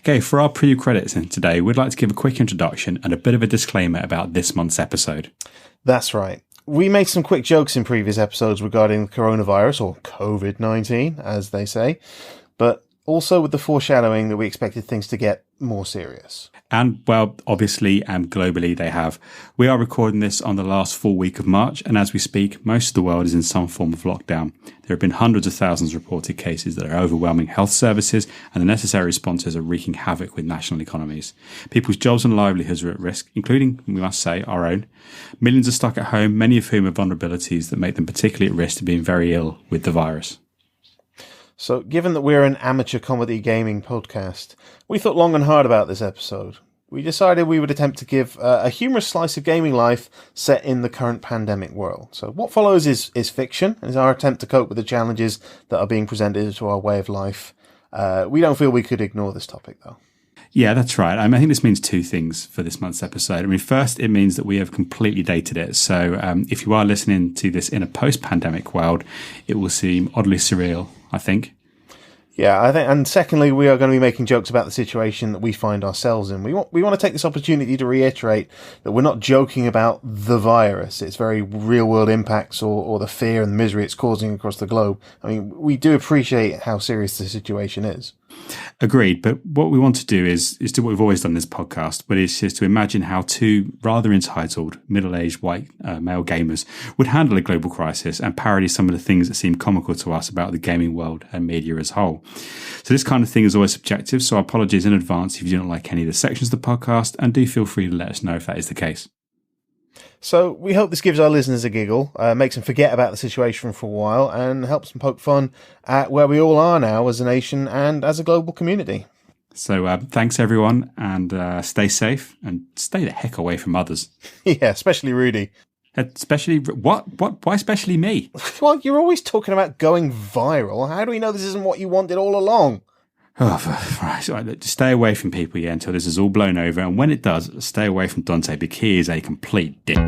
Okay, for our pre-credits in today, we'd like to give a quick introduction and a bit of a disclaimer about this month's episode. That's right. We made some quick jokes in previous episodes regarding the coronavirus, or COVID-19, as they say, but also with the foreshadowing that we expected things to get more serious. And, well, obviously and globally they have. We are recording this on the last full week of March, and as we speak, most of the world is in some form of lockdown. There have been hundreds of thousands of reported cases that are overwhelming health services, and the necessary responses are wreaking havoc with national economies. People's jobs and livelihoods are at risk, including, we must say, our own. Millions are stuck at home, many of whom have vulnerabilities that make them particularly at risk to being very ill with the virus. So, given that we're an amateur comedy gaming podcast, we thought long and hard about this episode. We decided we would attempt to give a humorous slice of gaming life set in the current pandemic world. So what follows is fiction, and is our attempt to cope with the challenges that are being presented to our way of life. We don't feel we could ignore this topic, though. Yeah, that's right. I think this means two things for this month's episode. First, it means that we have completely dated it. So if you are listening to this in a post-pandemic world, it will seem oddly surreal, I think. Yeah, I think, and secondly, we are going to be making jokes about the situation that we find ourselves in. We want to take this opportunity to reiterate that we're not joking about the virus, its very real-world impacts or the fear and the misery it's causing across the globe. We do appreciate how serious the situation is. Agreed, but what we want to do is do what we've always done in this podcast, but it's just to imagine how two rather entitled, middle-aged white male gamers would handle a global crisis and parody some of the things that seem comical to us about the gaming world and media as a whole. So this kind of thing is always subjective, so apologies in advance if you don't like any of the sections of the podcast, and do feel free to let us know if that is the case. So we hope this gives our listeners a giggle, makes them forget about the situation for a while, and helps them poke fun at where we all are now as a nation and as a global community. So thanks everyone, and stay safe, and stay the heck away from others. Yeah, especially Rudy. Especially, what? Why especially me? Well, you're always talking about going viral. How do we know this isn't what you wanted all along? Oh, right. Just stay away from people, until this is all blown over. And when it does, stay away from Dante because he is a complete dick.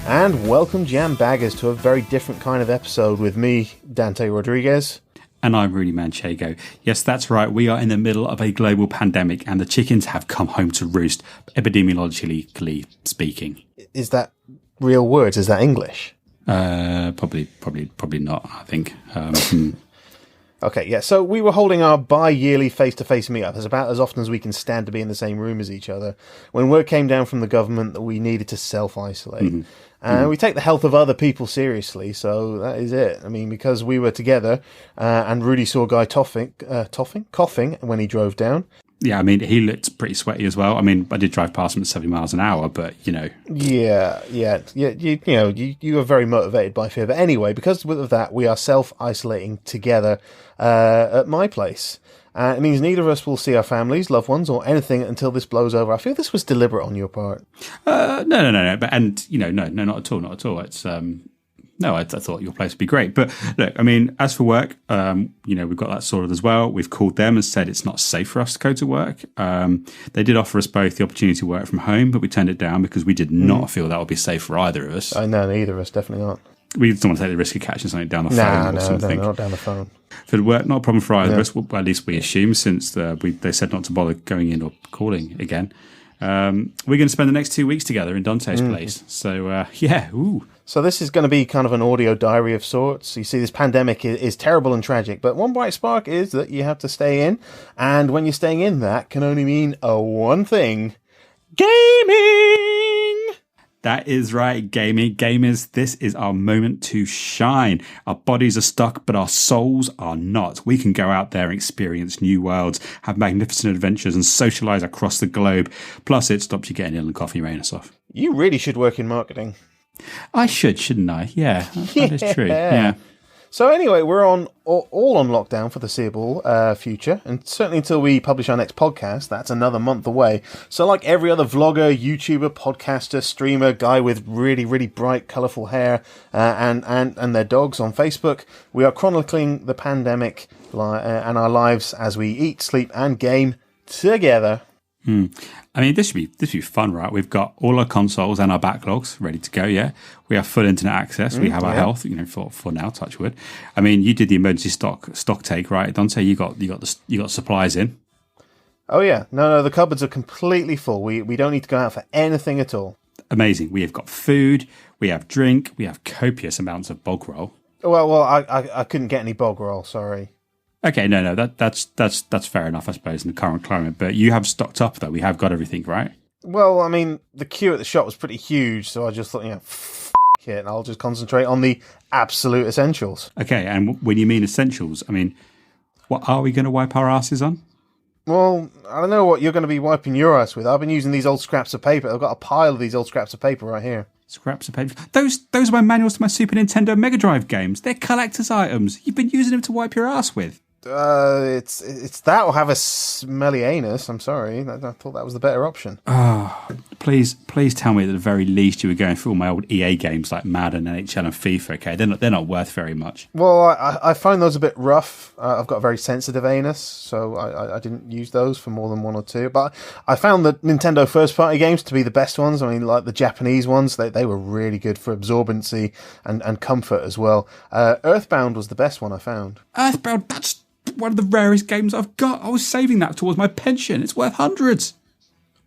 And welcome, Jambags, to a very different kind of episode with me, Dante Rodriguez. And I'm Rudy Manchego. Yes, that's right. We are in the middle of a global pandemic and the chickens have come home to roost, epidemiologically speaking. Is that real words? Is that English? Probably not, I think. Okay, yeah, so we were holding our bi-yearly face-to-face meetup as about as often as we can stand to be in the same room as each other when word came down from the government that we needed to self-isolate. Mm-hmm. And we take the health of other people seriously, so that is it. Because we were together and Rudy saw a guy coughing when he drove down. Yeah, he looked pretty sweaty as well. I did drive past him at 70 miles an hour, but, Yeah, you were very motivated by fear. But anyway, because of that, we are self-isolating together at my place. It means neither of us will see our families, loved ones, or anything until this blows over. I feel this was deliberate on your part. No. But no, not at all. It's no, I thought your place would be great. But look, as for work, we've got that sorted as well. We've called them and said it's not safe for us to go to work. They did offer us both the opportunity to work from home, but we turned it down because we did not feel that would be safe for either of us. I know, neither of us, definitely not. We don't want to take the risk of catching something down the phone or something. No, not down the phone. For work, not a problem for either of us. Well, at least we assume, since they said not to bother going in or calling again. We're going to spend the next 2 weeks together in Dante's place. So, ooh. So this is going to be kind of an audio diary of sorts. You see, this pandemic is terrible and tragic, but one bright spark is that you have to stay in. And when you're staying in, that can only mean one thing. Gaming! That is right, gaming. Gamers, this is our moment to shine. Our bodies are stuck, but our souls are not. We can go out there and experience new worlds, have magnificent adventures, and socialise across the globe. Plus, it stops you getting ill and coughing your anus off. You really should work in marketing. I should, shouldn't I? Yeah, that is true. Yeah. So anyway, we're all on lockdown for the foreseeable future, and certainly until we publish our next podcast, that's another month away. So like every other vlogger, YouTuber, podcaster, streamer, guy with really, really bright, colourful hair, and their dogs on Facebook, we are chronicling the pandemic and our lives as we eat, sleep, and game together. I mean, this should be fun, right? We've got all our consoles and our backlogs ready to go. Yeah, we have full internet access. We have our health, for now. Touch wood. I mean, you did the emergency stock take, right, Dante? You got supplies in. Oh yeah, no, the cupboards are completely full. We don't need to go out for anything at all. Amazing. We have got food. We have drink. We have copious amounts of bog roll. Well, I couldn't get any bog roll. Sorry. Okay, no, that's fair enough, I suppose, in the current climate. But you have stocked up, though. We have got everything, right? Well, I mean, the queue at the shop was pretty huge, so I just thought, it, and I'll just concentrate on the absolute essentials. Okay, and when you mean essentials, I mean, what are we going to wipe our asses on? Well, I don't know what you're going to be wiping your ass with. I've been using these old scraps of paper. I've got a pile of these old scraps of paper right here. Scraps of paper? Those are my manuals to my Super Nintendo Mega Drive games. They're collector's items. You've been using them to wipe your ass with. It's that or have a smelly anus. I'm sorry. I thought that was the better option. Oh, please tell me that at the very least you were going through all my old EA games like Madden, NHL, and FIFA. Okay, they're not worth very much. Well, I find those a bit rough. I've got a very sensitive anus, so I didn't use those for more than one or two. But I found the Nintendo first party games to be the best ones. I mean, like the Japanese ones, they were really good for absorbency and comfort as well. Earthbound was the best one I found. Earthbound, that's one of the rarest games I've got. I was saving that towards my pension. It's worth hundreds.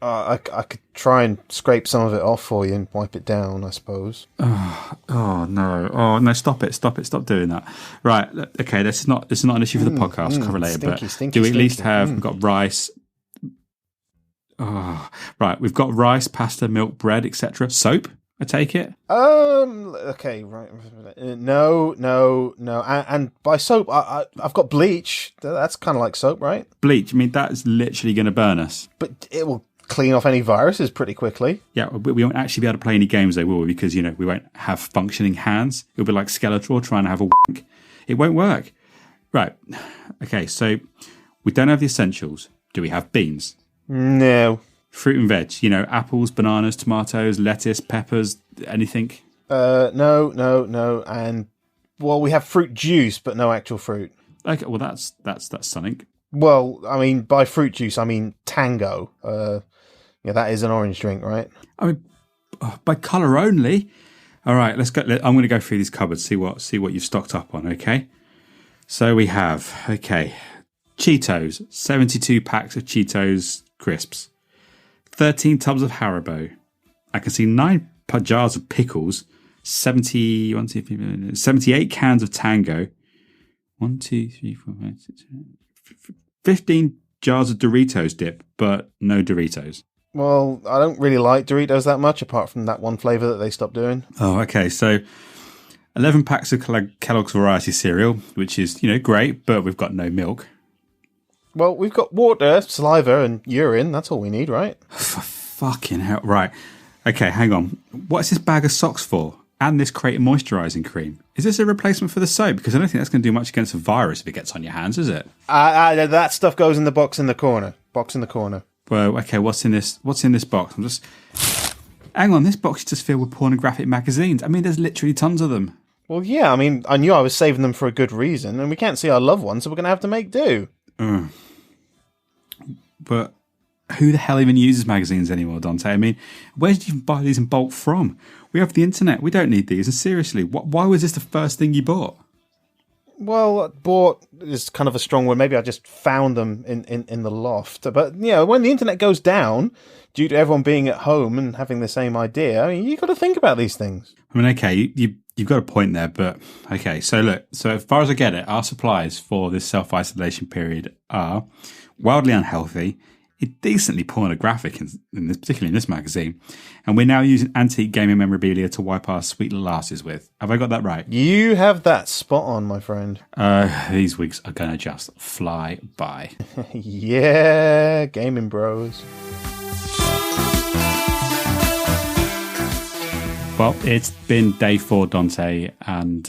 I could try and scrape some of it off for you and wipe it down, I suppose. Oh no! Stop it! Stop doing that. Right? Okay, this is not an issue for the podcast. Cover later, stinky, do we at least have? We've got rice. Oh, right. We've got rice, pasta, milk, bread, etc. Soap. I take it. Okay, right. No. And by soap, I've got bleach. That's kind of like soap, right? Bleach. I mean, that's literally going to burn us. But it will clean off any viruses pretty quickly. Yeah, but we won't actually be able to play any games, though, will we? Because, we won't have functioning hands. It'll be like Skeletor trying to have a wank. It won't work. Right. Okay, so we don't have the essentials. Do we have beans? No. Fruit and veg, apples, bananas, tomatoes, lettuce, peppers, anything? No. And, well, we have fruit juice, but no actual fruit. Okay, well, that's something. Well, I mean, by fruit juice, I mean Tango. That is an orange drink, right? I mean, by colour only. All right, let's go. I'm going to go through these cupboards, see what you've stocked up on, okay? So we have, Cheetos, 72 packs of Cheetos crisps. 13 tubs of Haribo. I can see 9 jars of pickles. 78 cans of Tango. 1, 2, 3, 4, 5, 6, 15 jars of Doritos dip, but no Doritos. Well, I don't really like Doritos that much, apart from that one flavour that they stopped doing. Oh, okay. So 11 packs of Kellogg's Variety cereal, which is, great, but we've got no milk. Well, we've got water, saliva, and urine. That's all we need, right? For fucking hell. Right. Okay, hang on. What's this bag of socks for? And this crate of moisturising cream. Is this a replacement for the soap? Because I don't think that's going to do much against a virus if it gets on your hands, is it? That stuff goes in the box in the corner. Well, okay, what's in this box? Hang on, this box is just filled with pornographic magazines. I mean, there's literally tons of them. Well, yeah, I mean, I knew I was saving them for a good reason, and we can't see our loved ones, so we're going to have to make do. But who the hell even uses magazines anymore, Dante? I mean, where did you buy these in bulk from? We have the internet. We don't need these. And seriously, why was this the first thing you bought? Well, bought is kind of a strong word. Maybe I just found them in the loft. But, when the internet goes down, due to everyone being at home and having the same idea, I mean, you've got to think about these things. I mean, okay, you've got a point there, but okay. So look, as far as I get it, our supplies for this self-isolation period are wildly unhealthy, decently pornographic, particularly in this magazine, and we're now using antique gaming memorabilia to wipe our sweet little asses with. Have I got that right? You have that spot on, my friend. These weeks are going to just fly by. Yeah, gaming bros. Well, it's been day 4, Dante, and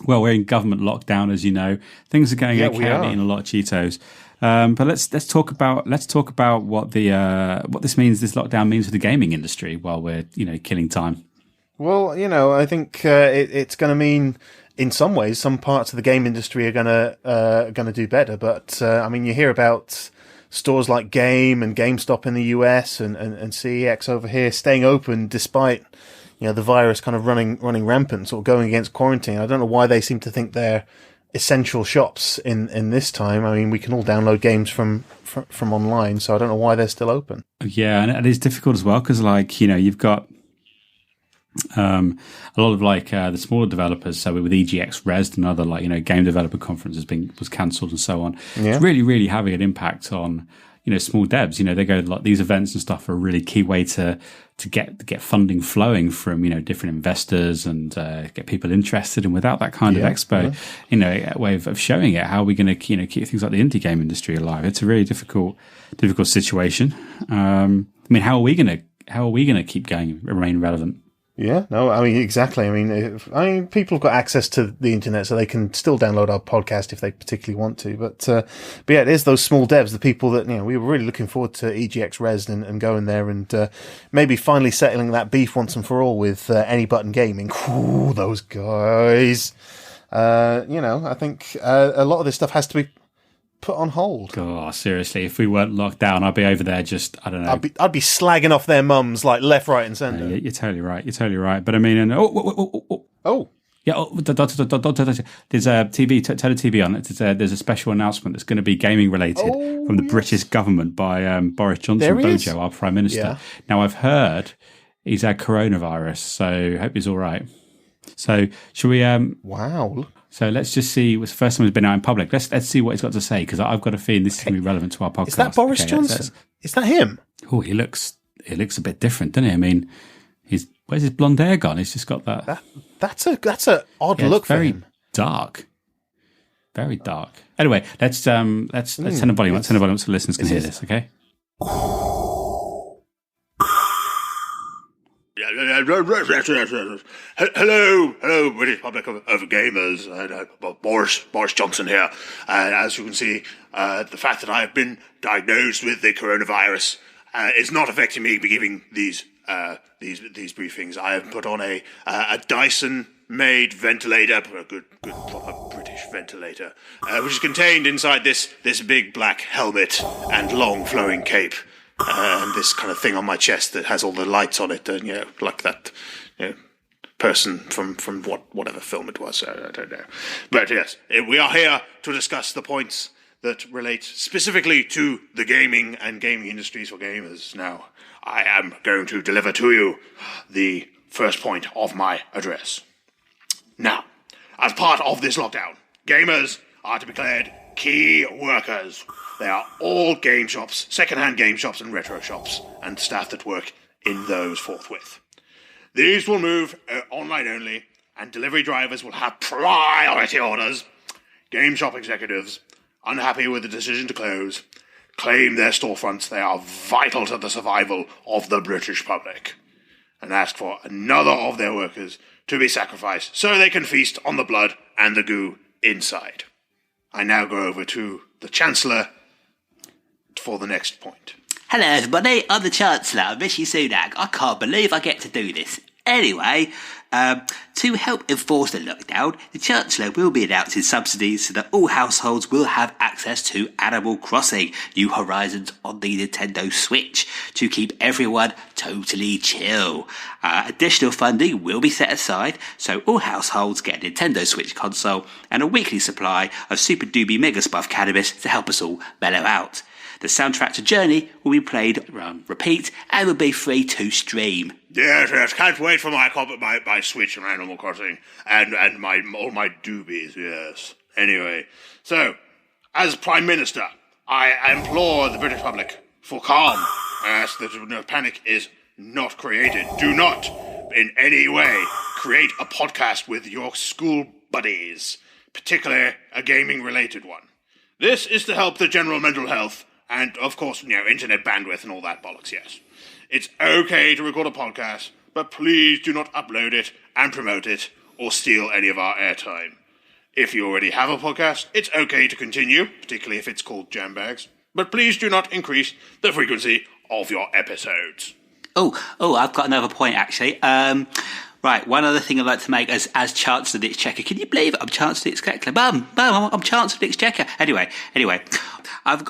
Well, we're in government lockdown, as you know. Things are going okay. I'm eating a lot of Cheetos. But let's talk about what what this means. This lockdown means for the gaming industry while we're killing time. Well, I think it's going to mean, in some ways, some parts of the game industry are going to do better. But I mean, you hear about stores like Game and GameStop in the US and CEX over here staying open despite the virus kind of running rampant, sort of going against quarantine. I don't know why they seem to think they're essential shops in this time. I mean, we can all download games from online, so I don't know why they're still open. Yeah, and it is difficult as well because, you've got a lot of the smaller developers. So with EGX Res and other game developer conference was cancelled and so on. Yeah. It's really, really having an impact on small devs. They go to these events and stuff are a really key way to get funding flowing from different investors and get people interested. And without that kind of expo, a way of showing it, how are we going to keep things like the indie game industry alive? It's a really difficult situation. I mean, how are we going to keep going, remain relevant? Yeah, no, I mean, exactly. I mean, people have got access to the internet, so they can still download our podcast if they particularly want to. But yeah, it is those small devs, the people that, we were really looking forward to EGX Res and going there and maybe finally settling that beef once and for all with Any Button Gaming. Ooh, those guys. I think a lot of this stuff has to be put on hold. Oh, seriously, if we weren't locked down, I'd be over there just, I don't know. I'd be slagging off their mums left, right and centre. You're totally right. But I mean, yeah, there's a TV, turn the TV on. There's a special announcement that's going to be gaming related from the British government by Boris Johnson Bojo, our Prime Minister. Yeah. Now, I've heard he's had coronavirus, so hope he's all right. So, should we... Wow. So let's just see. It's the first time he's been out in public. Let's see what he's got to say, because I've got a feeling this is going to be relevant to our podcast. Is that Boris Johnson? Is that him? Oh, he looks a bit different, doesn't he? I mean, where's his blonde hair gone? He's just got that. That's a odd look for him. Dark, very dark. Anyway, let's turn the volume up. Turn the volume up so the listeners can hear this. Okay. Hello, British public of gamers. Boris Johnson here. As you can see, the fact that I have been diagnosed with the coronavirus is not affecting me giving these briefings. I have put on a Dyson-made ventilator, a good proper British ventilator, which is contained inside this big black helmet and long flowing cape. And this kind of thing on my chest that has all the lights on it, like that person from whatever film it was. I don't know. But yes, we are here to discuss the points that relate specifically to the gaming and gaming industries for gamers. Now, I am going to deliver to you the first point of my address. Now, as part of this lockdown, gamers are to be declared key workers. They are all game shops, second-hand game shops and retro shops, and staff that work in those forthwith. These will move online only, and delivery drivers will have priority orders. Game shop executives, unhappy with the decision to close, claim their storefronts. They are vital to the survival of the British public, and ask for another of their workers to be sacrificed so they can feast on the blood and the goo inside. I now go over to the Chancellor for the next point. Hello everybody, I'm the Chancellor, Rishi Sunak. I can't believe I get to do this. Anyway, to help enforce the lockdown, the Chancellor will be announcing subsidies so that all households will have access to Animal Crossing: New Horizons on the Nintendo Switch to keep everyone totally chill. Additional funding will be set aside so all households get a Nintendo Switch console and a weekly supply of Super Doobie Mega Spuff cannabis to help us all mellow out. The soundtrack to Journey will be played on repeat and will be free to stream. Yes, can't wait for my Switch and Animal Crossing and all my doobies, yes. Anyway, so, as Prime Minister, I implore the British public for calm. I ask that no panic is not created. Do not, in any way, create a podcast with your school buddies, particularly a gaming-related one. This is to help the general mental health and, of course, internet bandwidth and all that bollocks, yes. It's okay to record a podcast, but please do not upload it and promote it or steal any of our airtime. If you already have a podcast, it's okay to continue, particularly if it's called Jambags. But please do not increase the frequency of your episodes. Oh, I've got another point, actually. Right, one other thing I'd like to make as Chancellor of the Exchequer. Can you believe it? I'm Chancellor of the Exchequer. I'm Chancellor of the Exchequer. Anyway,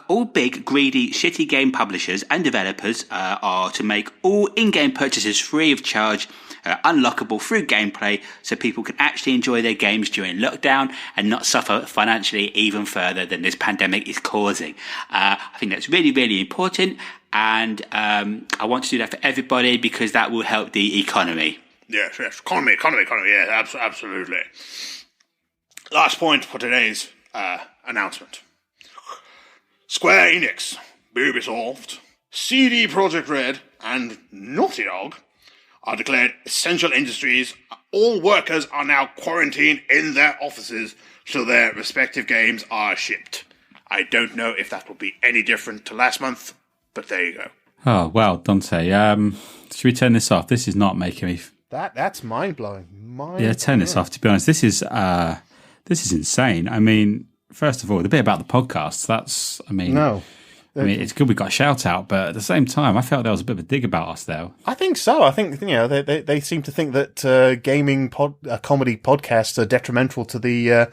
all big, greedy, shitty game publishers and developers are to make all in-game purchases free of charge, unlockable through gameplay, so people can actually enjoy their games during lockdown and not suffer financially even further than this pandemic is causing. I think that's really, really important, and I want to do that for everybody because that will help the economy. Yes, economy, yeah, absolutely. Last point for today's announcement. Square Enix, Ubisoft, CD Projekt Red, and Naughty Dog are declared essential industries. All workers are now quarantined in their offices till their respective games are shipped. I don't know if that will be any different to last month, but there you go. Oh, well, Dante, should we turn this off? This is not making me... That's mind-blowing. Turn this off, to be honest. This is insane. I mean, first of all, the bit about the podcast, it's good we got a shout out, but at the same time, I felt there was a bit of a dig about us there. I think so. I think, they seem to think that gaming comedy podcasts are detrimental to the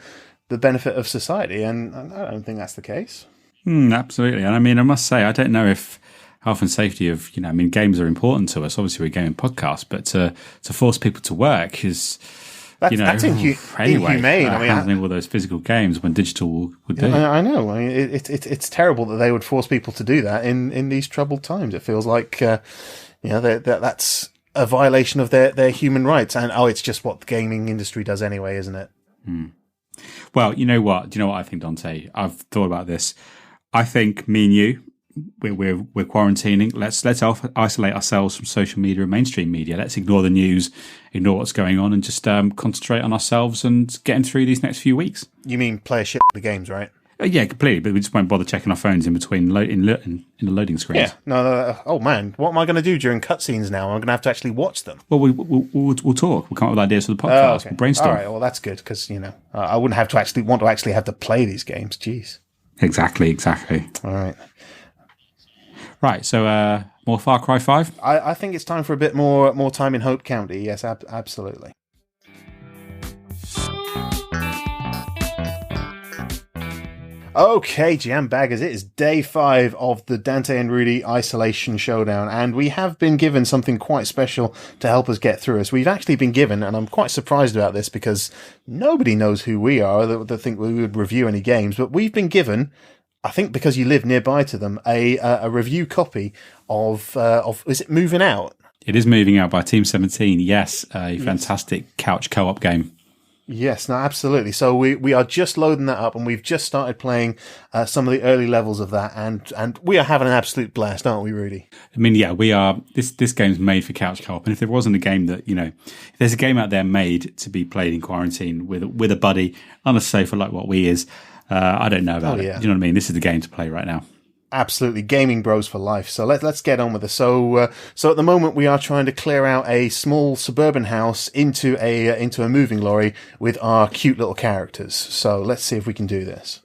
benefit of society, and I don't think that's the case. Absolutely. And I mean, I must say, I don't know if health and safety of, games are important to us. Obviously, we're a gaming podcast, but to force people to work is... That's inhumane. Handling all those physical games when digital would do. I know. I mean, it's terrible that they would force people to do that in these troubled times. It feels like that's a violation of their human rights. And it's just what the gaming industry does anyway, isn't it? Well, you know what? Do you know what I think, Dante? I've thought about this. I think me and you, we're quarantining. Let's isolate ourselves from social media and mainstream media. Let's ignore the news, ignore what's going on, and just concentrate on ourselves and getting through these next few weeks. You mean play a shit the games, right? Yeah, completely. But we just won't bother checking our phones in between in the loading screens. Yeah. No. Oh man, what am I going to do during cutscenes now? I'm going to have to actually watch them. Well, we'll talk. We'll come up with ideas for the podcast. Okay. We'll brainstorm. All right. Well, that's good because I wouldn't have to actually have to play these games. Jeez. Exactly. All right. Right, so more Far Cry 5? I think it's time for a bit more time in Hope County. Yes, absolutely. Okay, Jambaggers, it is day 5 of the Dante and Rudy Isolation Showdown, and we have been given something quite special to help us get through us. We've actually been given, and I'm quite surprised about this because nobody knows who we are that think we would review any games, but we've been given... I think because you live nearby to them, a review copy of is it Moving Out? It is Moving Out by Team 17. Yes, a fantastic couch co-op game. Yes, no, absolutely. So we are just loading that up, and we've just started playing some of the early levels of that, and we are having an absolute blast, aren't we, Rudy? I mean, yeah, we are. This game's made for couch co-op, and if there wasn't a game that if there's a game out there made to be played in quarantine with a buddy on a sofa like what we is. I don't know about it. Yeah. Do you know what I mean? This is the game to play right now. Absolutely, gaming bros for life. So let's get on with it. So at the moment we are trying to clear out a small suburban house into a moving lorry with our cute little characters. So let's see if we can do this.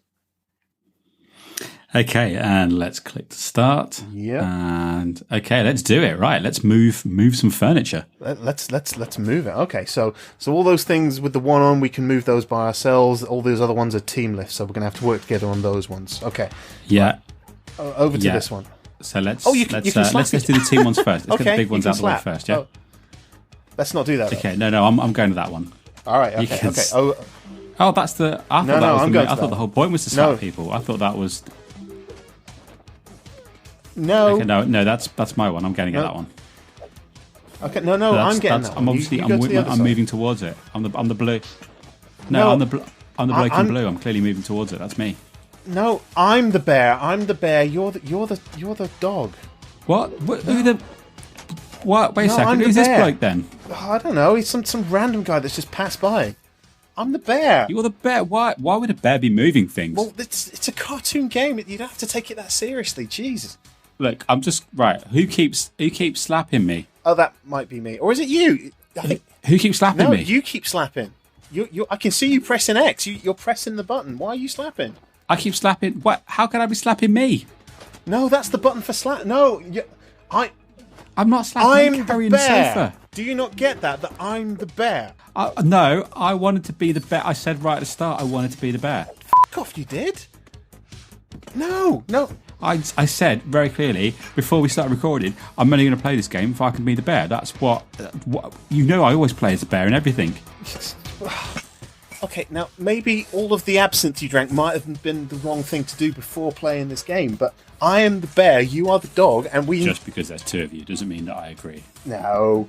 Okay, and let's click to start. Yeah. And okay, let's do it. Right, let's move some furniture. Let's move it. Okay, so all those things with the one on, we can move those by ourselves. All those other ones are team lifts, so we're gonna have to work together on those ones. Okay. Yeah. Right. Over to this one. So let's do the team ones first. Let's get the big ones out of the way first. Yeah. Let's not do that. Okay. No, I'm going to that one. All right. Okay. Okay. Oh, that's the. I thought the whole point was to slap people. I thought that was. No. Okay, no, that's my one. I'm getting at that one. Okay, no, I'm getting that one. I'm moving towards it. I'm the blue. No, I'm the bloke in blue. I'm clearly moving towards it. That's me. No, I'm the bear. You're the dog. What? Who the? What? Wait a second. Who's this bloke then? I don't know. He's some random guy that's just passed by. I'm the bear. You're the bear. Why would a bear be moving things? Well, it's a cartoon game. You don't have to take it that seriously. Jesus. Look, I'm just right. Who keeps slapping me? Oh, that might be me, or is it you? Who keeps slapping me? No, you keep slapping. I can see you pressing X. You're pressing the button. Why are you slapping? I keep slapping. What? How can I be slapping me? No, that's the button for slap. No, I'm not slapping. I'm carrying the sofa. Do you not get that I'm the bear? No, I wanted to be the bear. I said right at the start I wanted to be the bear. F off, you did? No. I said very clearly before we started recording, I'm only going to play this game if I can be the bear. That's what I always play as a bear and everything. Okay, now maybe all of the absinthe you drank might have been the wrong thing to do before playing this game, but I am the bear, you are the dog, and we... Just because there's two of you doesn't mean that I agree. No.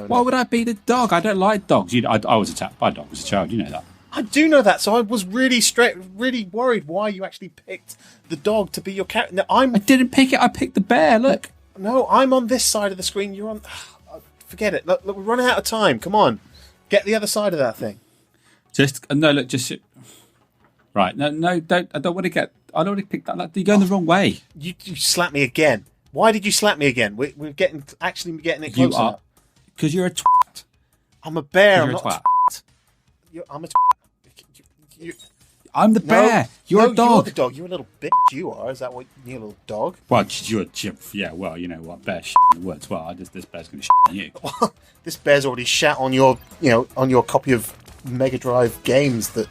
Why would I be the dog? I don't like dogs. I was attacked by a dog as a child, you know that. I do know that, so I was really worried why you actually picked the dog to be your character. Now, I didn't pick it, I picked the bear, look. No, I'm on this side of the screen, you're on... Forget it, look, we're running out of time, come on. Get the other side of that thing. Right, no, don't. I don't want to get... I don't want to pick that. You're going the wrong way. You slapped me again. Why did you slap me again? We're getting it closer. You are... Because you're a twat. I'm a bear, I'm you're not a twat. I'm a twat. I'm the bear. You're a dog. You're the dog. You're a little bitch. You are. Is that what you're a little dog? Well, yeah. Well, you know what? Bear shit in the woods. Well, this bear's going to shit on you. This bear's already shat on your, on your copy of Mega Drive games that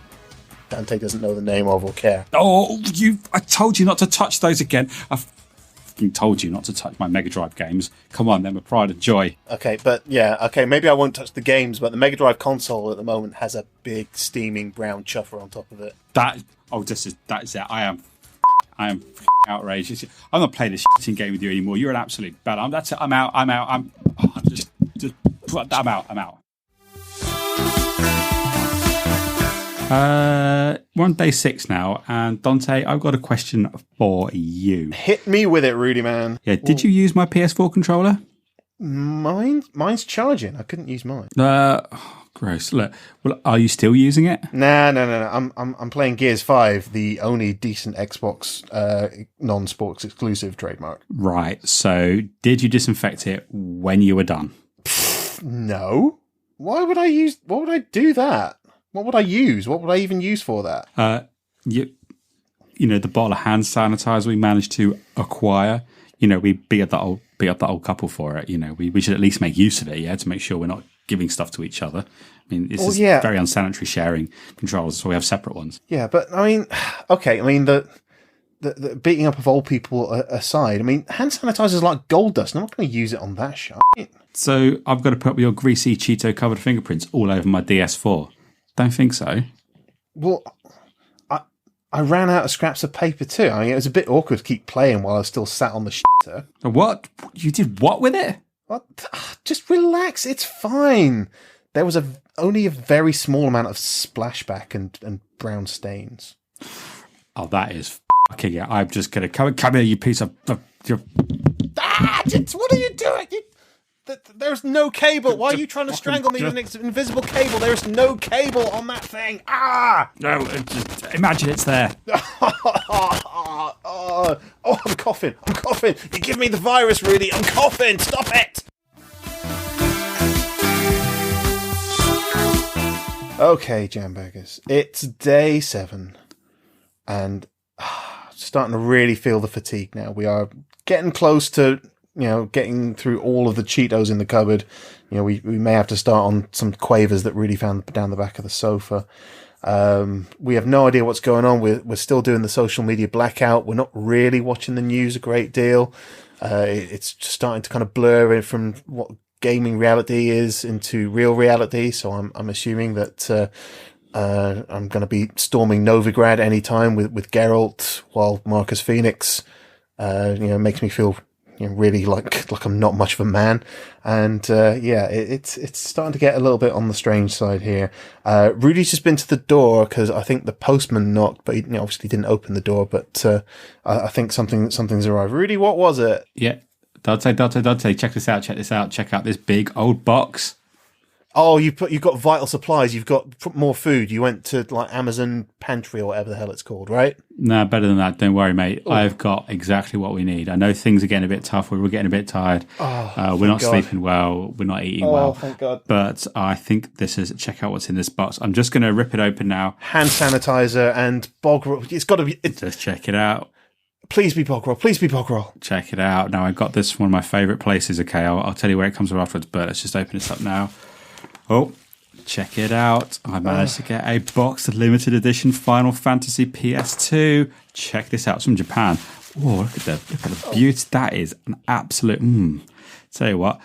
Dante doesn't know the name of or care. Oh, I told you not to touch those again. I fucking told you not to touch my Mega Drive games. Come on, they're my pride and joy. Okay, maybe I won't touch the games, but the Mega Drive console at the moment has a big steaming brown chuffer on top of it. That is it. I am outrageous. I'm not playing this shitting game with you anymore. You're an absolute bad. That's it. I'm out. I'm out. We're on day 6 now, and Dante, I've got a question for you. Hit me with it, Rudy man. Yeah, did you use my PS4 controller? Mine's charging. I couldn't use mine. Gross. Look, well, are you still using it? No. I'm playing Gears 5, the only decent Xbox non-sports exclusive trademark. Right. So, did you disinfect it when you were done? No. Why would I do that? What would I use? What would I even use for that? You know, the bottle of hand sanitizer we managed to acquire. You know, we beat up that old couple for it. You know, we should at least make use of it, yeah, to make sure we're not giving stuff to each other. I mean, this is very unsanitary sharing controls, so we have separate ones. Yeah, but I mean, okay, I mean the beating up of old people aside, I mean, hand sanitizer is like gold dust. I'm not going to use it on that shit. So I've got to put up your greasy Cheeto-covered fingerprints all over my DS4. Don't think so. Well, I ran out of scraps of paper too. I mean, it was a bit awkward to keep playing while I was still sat on the shitter. What? You did what with it? What? Just relax. It's fine. There was only a very small amount of splashback and brown stains. Oh, that is fucking it. I'm just going to come here, you piece of... what are you doing? There's no cable. Why are you trying to strangle me with an invisible cable? There's no cable on that thing. Ah! No, imagine it's there. Oh, I'm coughing. You give me the virus, Rudy. I'm coughing. Stop it. Okay, Jambaggers. It's day 7. And starting to really feel the fatigue now. We are getting close to... getting through all of the Cheetos in the cupboard. We may have to start on some quavers that really found down the back of the sofa. We have no idea what's going on. We're still doing the social media blackout. We're not really watching the news a great deal. It's just starting to kind of blur in from what gaming reality is into real reality. So I'm assuming that I'm going to be storming Novigrad anytime with Geralt, while Marcus Phoenix makes me feel really like I'm not much of a man. And it's starting to get a little bit on the strange side here. Rudy's just been to the door because I think the postman knocked, but he obviously didn't open the door. But I think something's arrived. Rudy, what was it? Yeah, Dante, check this out. Check out this big old box. Oh, you've got vital supplies. You've got more food. You went to like Amazon Pantry or whatever the hell it's called, right? No, better than that. Don't worry, mate. Ooh. I've got exactly what we need. I know things are getting a bit tough. We're getting a bit tired. We're not sleeping well. We're not eating well. Oh, thank God. But I think this is... Check out what's in this box. I'm just going to rip it open now. Hand sanitizer and bog roll. It's got to be... Just check it out. Please be bog roll. Please be bog roll. Check it out. Now, I got this from one of my favourite places. Okay, I'll tell you where it comes from afterwards, but let's just open this up now. Oh, check it out. I managed to get a boxed limited edition Final Fantasy PS2. Check this out. It's from Japan. Oh, look at the beauty. That is an absolute... Tell you what,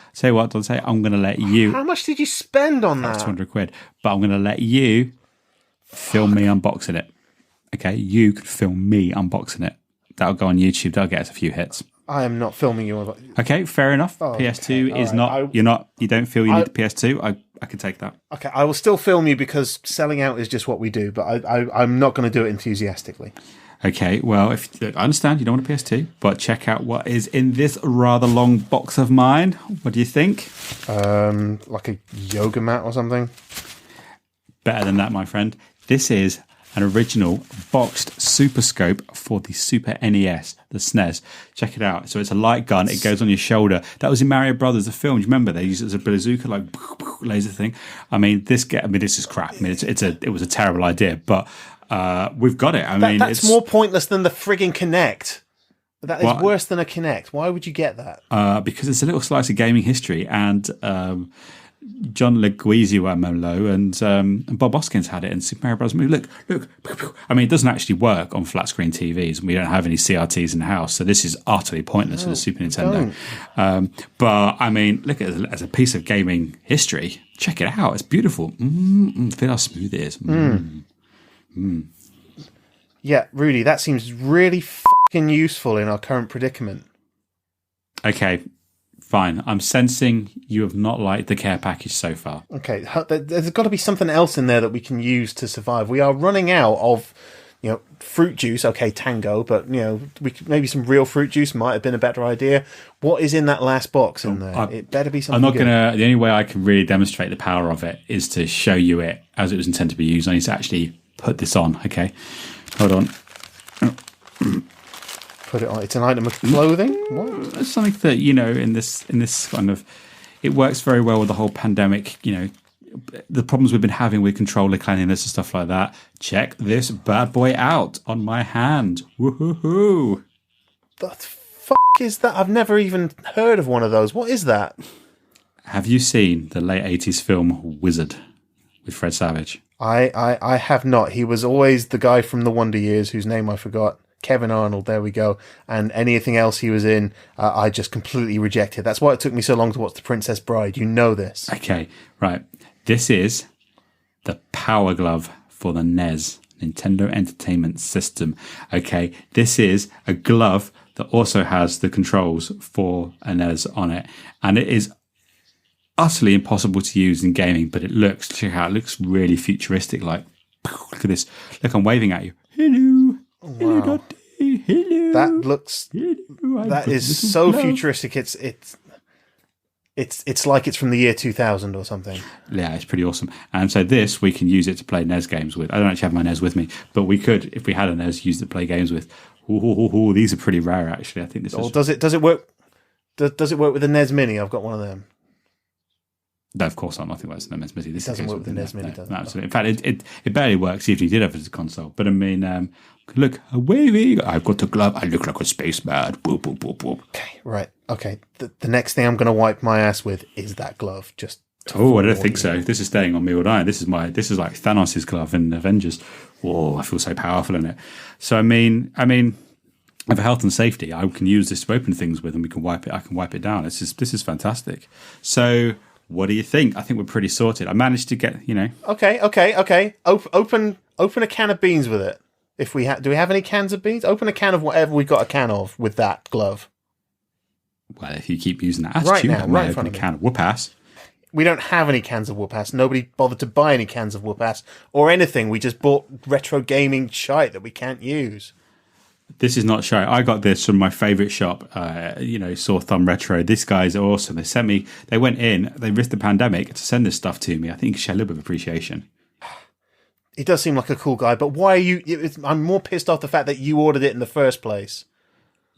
Dante, I'm going to let you... How much did you spend on that? 200 quid. But I'm going to let you film me unboxing it. Okay, you could film me unboxing it. That'll go on YouTube. That'll get us a few hits. I am not filming you. Okay, fair enough. PS2 is not... You don't feel you need the PS2. I can take that. Okay, I will still film you because selling out is just what we do, but I'm not going to do it enthusiastically. Okay, well, I understand you don't want a PS2, but check out what is in this rather long box of mine. What do you think? Like a yoga mat or something? Better than that, my friend. This is an original boxed Super Scope for the Super NES, the SNES. Check it out. So it's a light gun. It goes on your shoulder. That was in Mario Brothers, the film. Do you remember? They used it as a bazooka, like laser thing. This is crap. It was a terrible idea, but we've got it. That's more pointless than the frigging Kinect. That is worse than a Kinect. Why would you get that? Because it's a little slice of gaming history, and John Leguizamo and Bob Hoskins had it in Super Mario Bros. Movie. Look. It doesn't actually work on flat screen TVs, and we don't have any CRTs in the house, so this is utterly pointless for the Super Nintendo. But look at it as a piece of gaming history. Check it out; it's beautiful. Feel how smooth it is. Yeah, Rudy, that seems really fucking useful in our current predicament. Okay. Fine. I'm sensing you have not liked the care package so far. Okay, there's got to be something else in there that we can use to survive. We are running out of, fruit juice. Okay, Tango, but maybe some real fruit juice might have been a better idea. What is in that last box in there? It better be something. I'm not gonna. The only way I can really demonstrate the power of it is to show you it as it was intended to be used. I need to actually put this on. Okay, hold on. Put it on. It's an item of clothing. What? It's something that in this kind of, it works very well with the whole pandemic. The problems we've been having with controller cleanliness and stuff like that. Check this bad boy out on my hand. Woohoo! The fuck is that? I've never even heard of one of those. What is that? Have you seen the late 80s film Wizard with Fred Savage? I have not. He was always the guy from the Wonder Years whose name I forgot. Kevin Arnold, there we go. And anything else he was in, I just completely rejected. That's why it took me so long to watch The Princess Bride. You know this. Okay, right. This is the Power Glove for the NES, Nintendo Entertainment System. Okay, this is a glove that also has the controls for a NES on it. And it is utterly impossible to use in gaming, but check out, it looks really futuristic. Like, look at this. Look, I'm waving at you. Hello. Wow. Hello, Dante. Hello. That looks. Hello. That is so futuristic. It's like it's from the year 2000 or something. Yeah, it's pretty awesome. And so this we can use it to play NES games with. I don't actually have my NES with me, but we could, if we had a NES, use it to play games with. Ooh, these are pretty rare, actually. I think this. Or does it work? Does it work with the NES Mini? I've got one of them. No, of course not. Nothing works with the NES Mini. This doesn't work with the NES Mini, does it? No, absolutely. In fact, it barely works even if you did have it as a console. But look, a wavy. I've got a glove. I look like a spaceman. Boop, boop, boop, boop. Okay, right. Okay. The next thing I'm going to wipe my ass with is that glove. Just. I don't think so. This is staying on me all night. This is like Thanos' glove in Avengers. Whoa, I feel so powerful in it. So for health and safety, I can use this to open things with, and we can wipe it. I can wipe it down. This is fantastic. So. What do you think? I think we're pretty sorted. I managed to get, Okay. Open a can of beans with it. If we do we have any cans of beans? Open a can of whatever we got a can of with that glove. Well, if you keep using that attitude, I might open a can of whoop-ass. We don't have any cans of whoop-ass. Nobody bothered to buy any cans of whoop-ass or anything. We just bought retro gaming shite that we can't use. This is not show. I got this from my favourite shop, Sore Thumb Retro. These guys are awesome. They went in, they risked the pandemic to send this stuff to me. I think you should show a little bit of appreciation. He does seem like a cool guy, but why are you... I'm more pissed off the fact that you ordered it in the first place.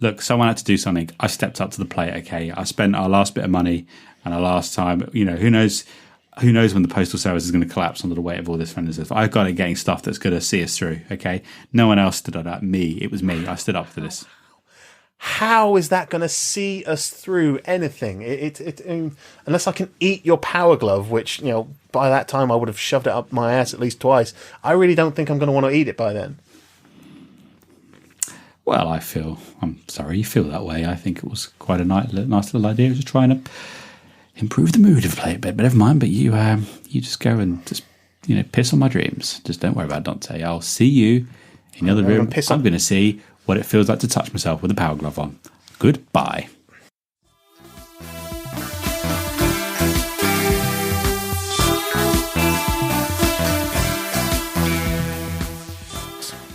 Look, someone had to do something. I stepped up to the plate, okay? I spent our last bit of money and our last time. Who knows when the postal service is going to collapse under the weight of all this friendly stuff. I've got it getting stuff that's going to see us through, okay? No one else stood up that. Me. It was me. I stood up for this. How is that going to see us through anything? Unless I can eat your power glove, which, by that time I would have shoved it up my ass at least twice. I really don't think I'm going to want to eat it by then. Well, I'm sorry you feel that way. I think it was quite a nice little idea. It was just trying to improve the mood of play a bit, but never mind. But you just go and just, piss on my dreams. Just don't worry about it, Dante. I'll see you in the other room. I'm going to see what it feels like to touch myself with a power glove on. Goodbye.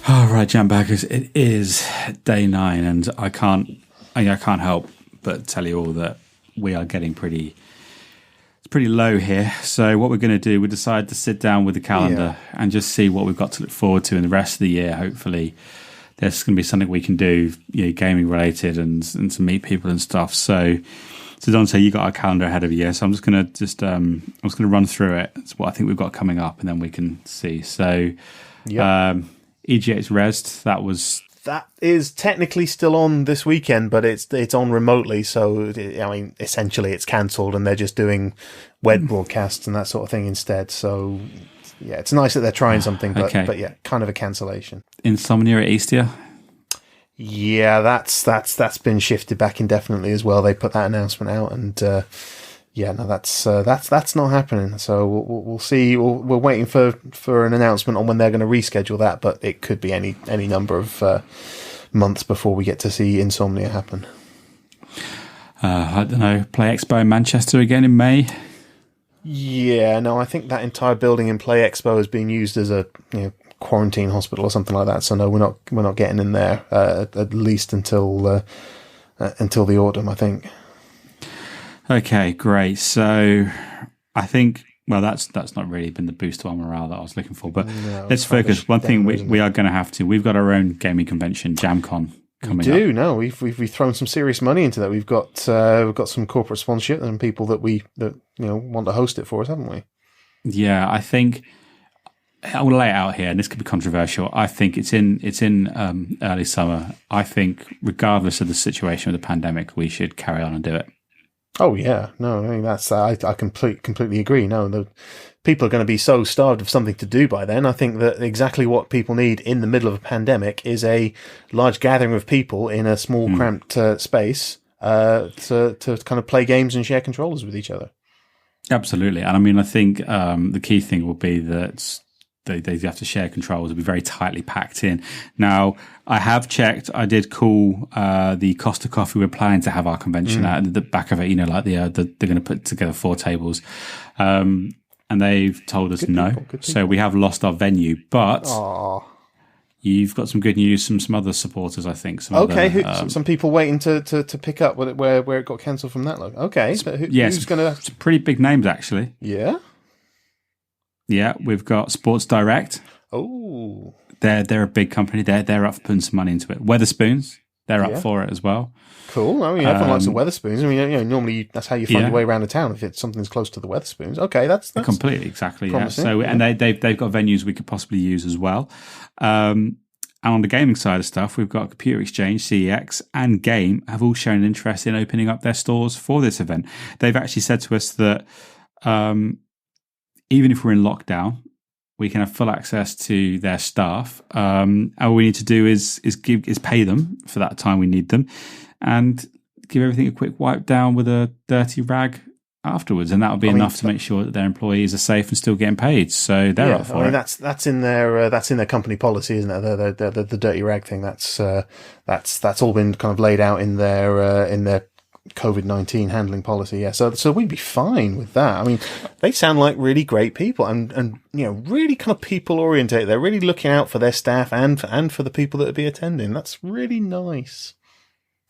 All right, Jambaggers, it is day 9, and I can't help but tell you all that we are getting pretty low here. So what we're going to do, we decided to sit down with the calendar and just see what we've got to look forward to in the rest of the year. Hopefully, there's going to be something we can do, gaming related, and to meet people and stuff. So Dante, you got our calendar ahead of you. So I'm just going to run through it. It's what I think we've got coming up, and then we can see. So. Yep. EGX Rezzed, that is technically still on this weekend, but it's on remotely, so essentially it's cancelled and they're just doing web broadcasts and that sort of thing instead. So yeah, it's nice that they're trying something, but yeah, kind of a cancellation. Insomnia at Easter. Yeah, that's been shifted back indefinitely as well. They put that announcement out, and that's not happening. So we'll see. We're waiting for an announcement on when they're going to reschedule that, but it could be any number of months before we get to see Insomnia happen. I don't know. Play Expo in Manchester again in May. Yeah, no, I think that entire building in Play Expo is being used as a quarantine hospital or something like that. So no, we're not getting in there at least until the autumn, I think. Okay, great. So I think, that's not really been the boost to our morale that I was looking for, but let's focus. One thing we are going to have to, we've got our own gaming convention, JamCon, coming up. No, we've thrown some serious money into that. We've got some corporate sponsorship and people that want to host it for us, haven't we? Yeah, I think I will lay it out here, and this could be controversial. I think it's in early summer. I think regardless of the situation with the pandemic, we should carry on and do it. Oh yeah, no, I mean that's I completely agree. No, the people are going to be so starved of something to do by then. I think that exactly what people need in the middle of a pandemic is a large gathering of people in a small cramped space to kind of play games and share controllers with each other. Absolutely, and I mean I think the key thing will be that they have to share controls. It'll be very tightly packed in. Now, I have checked. I did call the Costa Coffee. We're planning to have our convention at the back of it. They're going to put together 4 tables, and they've told us no. So we have lost our venue. But you've got some good news from some other supporters, I think. Some people waiting to pick up where it got cancelled from that. Okay, so who's going to? Some pretty big names, actually. Yeah. Yeah, we've got Sports Direct. Oh, they're a big company. They're up for putting some money into it. Weatherspoons, they're up for it as well. Cool. I mean, everyone likes the Weatherspoons. I mean, normally that's how you find your way around a town if it's something's close to the Weatherspoons. Okay, that's completely exactly. Promising. Yeah. So and they've got venues we could possibly use as well. And on the gaming side of stuff, we've got Computer Exchange, CEX, and Game have all shown interest in opening up their stores for this event. They've actually said to us that. Even if we're in lockdown, we can have full access to their staff. All we need to do is pay them for that time we need them, and give everything a quick wipe down with a dirty rag afterwards, and that'll be enough to make sure that their employees are safe and still getting paid. So they're up for it. That's in their company policy, isn't it? The dirty rag thing. That's all been kind of laid out in their COVID-19 handling policy. Yeah, so we'd be fine with that. I mean, they sound like really great people, and really kind of people oriented. They're really looking out for their staff and for the people that would be attending. That's really nice.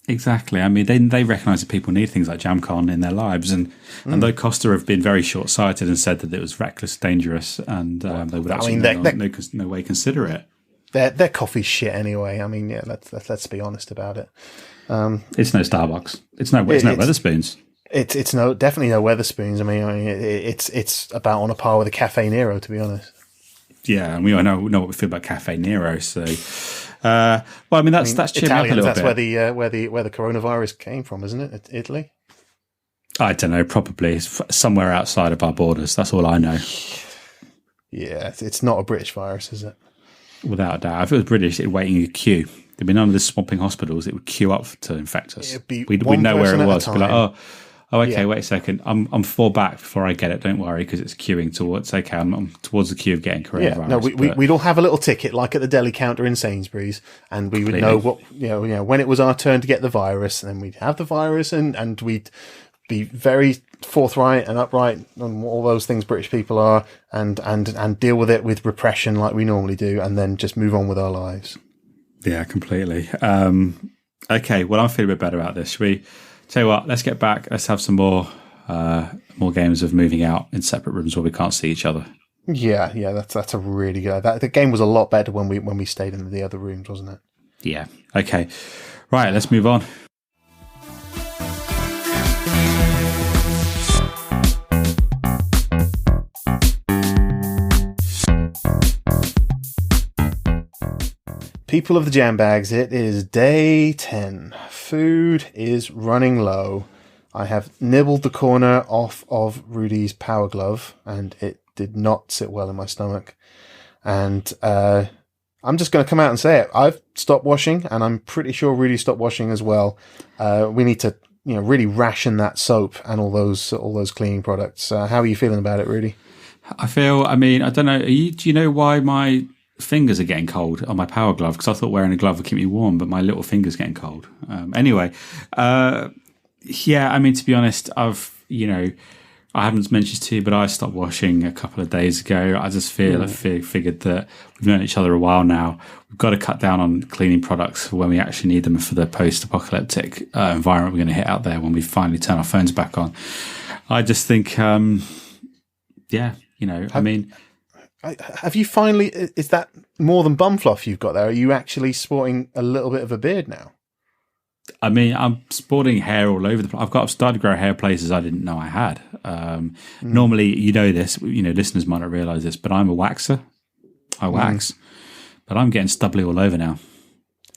Exactly. I mean, they recognise that people need things like JamCon in their lives, and though Costa have been very short-sighted and said that it was reckless, dangerous, and they would actually no way consider it. Their coffee's shit anyway. I mean, yeah, let's be honest about it. It's no Starbucks. It's no Wetherspoons. It's definitely no Wetherspoons. I mean, it's about on a par with a Cafe Nero, to be honest. Yeah, and we all know what we feel about Cafe Nero. So, well, I mean, that's cheered me up a little bit. That's where the coronavirus came from, isn't it? Italy. I don't know. Probably it's somewhere outside of our borders. That's all I know. Yeah, it's not a British virus, is it? Without a doubt. If it was British, it'd wait in a queue. There'd be none of the swamping hospitals. It would queue up to infect us. We'd know where it was. Be like, oh, okay, wait a second. I'm 4 back before I get it. Don't worry, because it's queuing towards. Okay, I'm towards the queue of getting coronavirus. Yeah, no, we'd all have a little ticket like at the deli counter in Sainsbury's, and we would know what when it was our turn to get the virus, and then we'd have the virus, and we'd be very forthright and upright on all those things British people are, and deal with it with repression like we normally do, and then just move on with our lives. Yeah, completely. Okay, well, I'm feeling a bit better about this. Should we tell you what? Let's get back. Let's have some more games of moving out in separate rooms where we can't see each other. Yeah, that's a really good. The game was a lot better when we stayed in the other rooms, wasn't it? Yeah. Okay. Right. Let's move on. People of the Jambags, it is day 10. Food is running low. I have nibbled the corner off of Rudy's power glove, and it did not sit well in my stomach. And I'm just going to come out and say it. I've stopped washing, and I'm pretty sure Rudy stopped washing as well. We need to, really ration that soap and all those cleaning products. How are you feeling about it, Rudy? I don't know. Do you know why my fingers are getting cold on my power glove? Because I thought wearing a glove would keep me warm, but my little finger's getting cold. Anyway, to be honest, I haven't mentioned to you, but I stopped washing a couple of days ago. I just figured that we've known each other a while now. We've got to cut down on cleaning products for when we actually need them for the post-apocalyptic environment we're going to hit out there when we finally turn our phones back on. I just think, have you finally? Is that more than bum fluff you've got there? Are you actually sporting a little bit of a beard now? I mean, I'm sporting hair all over the place. I've started to grow hair places I didn't know I had. Normally, this, listeners might not realise this, but I'm a waxer. I wax, but I'm getting stubbly all over now.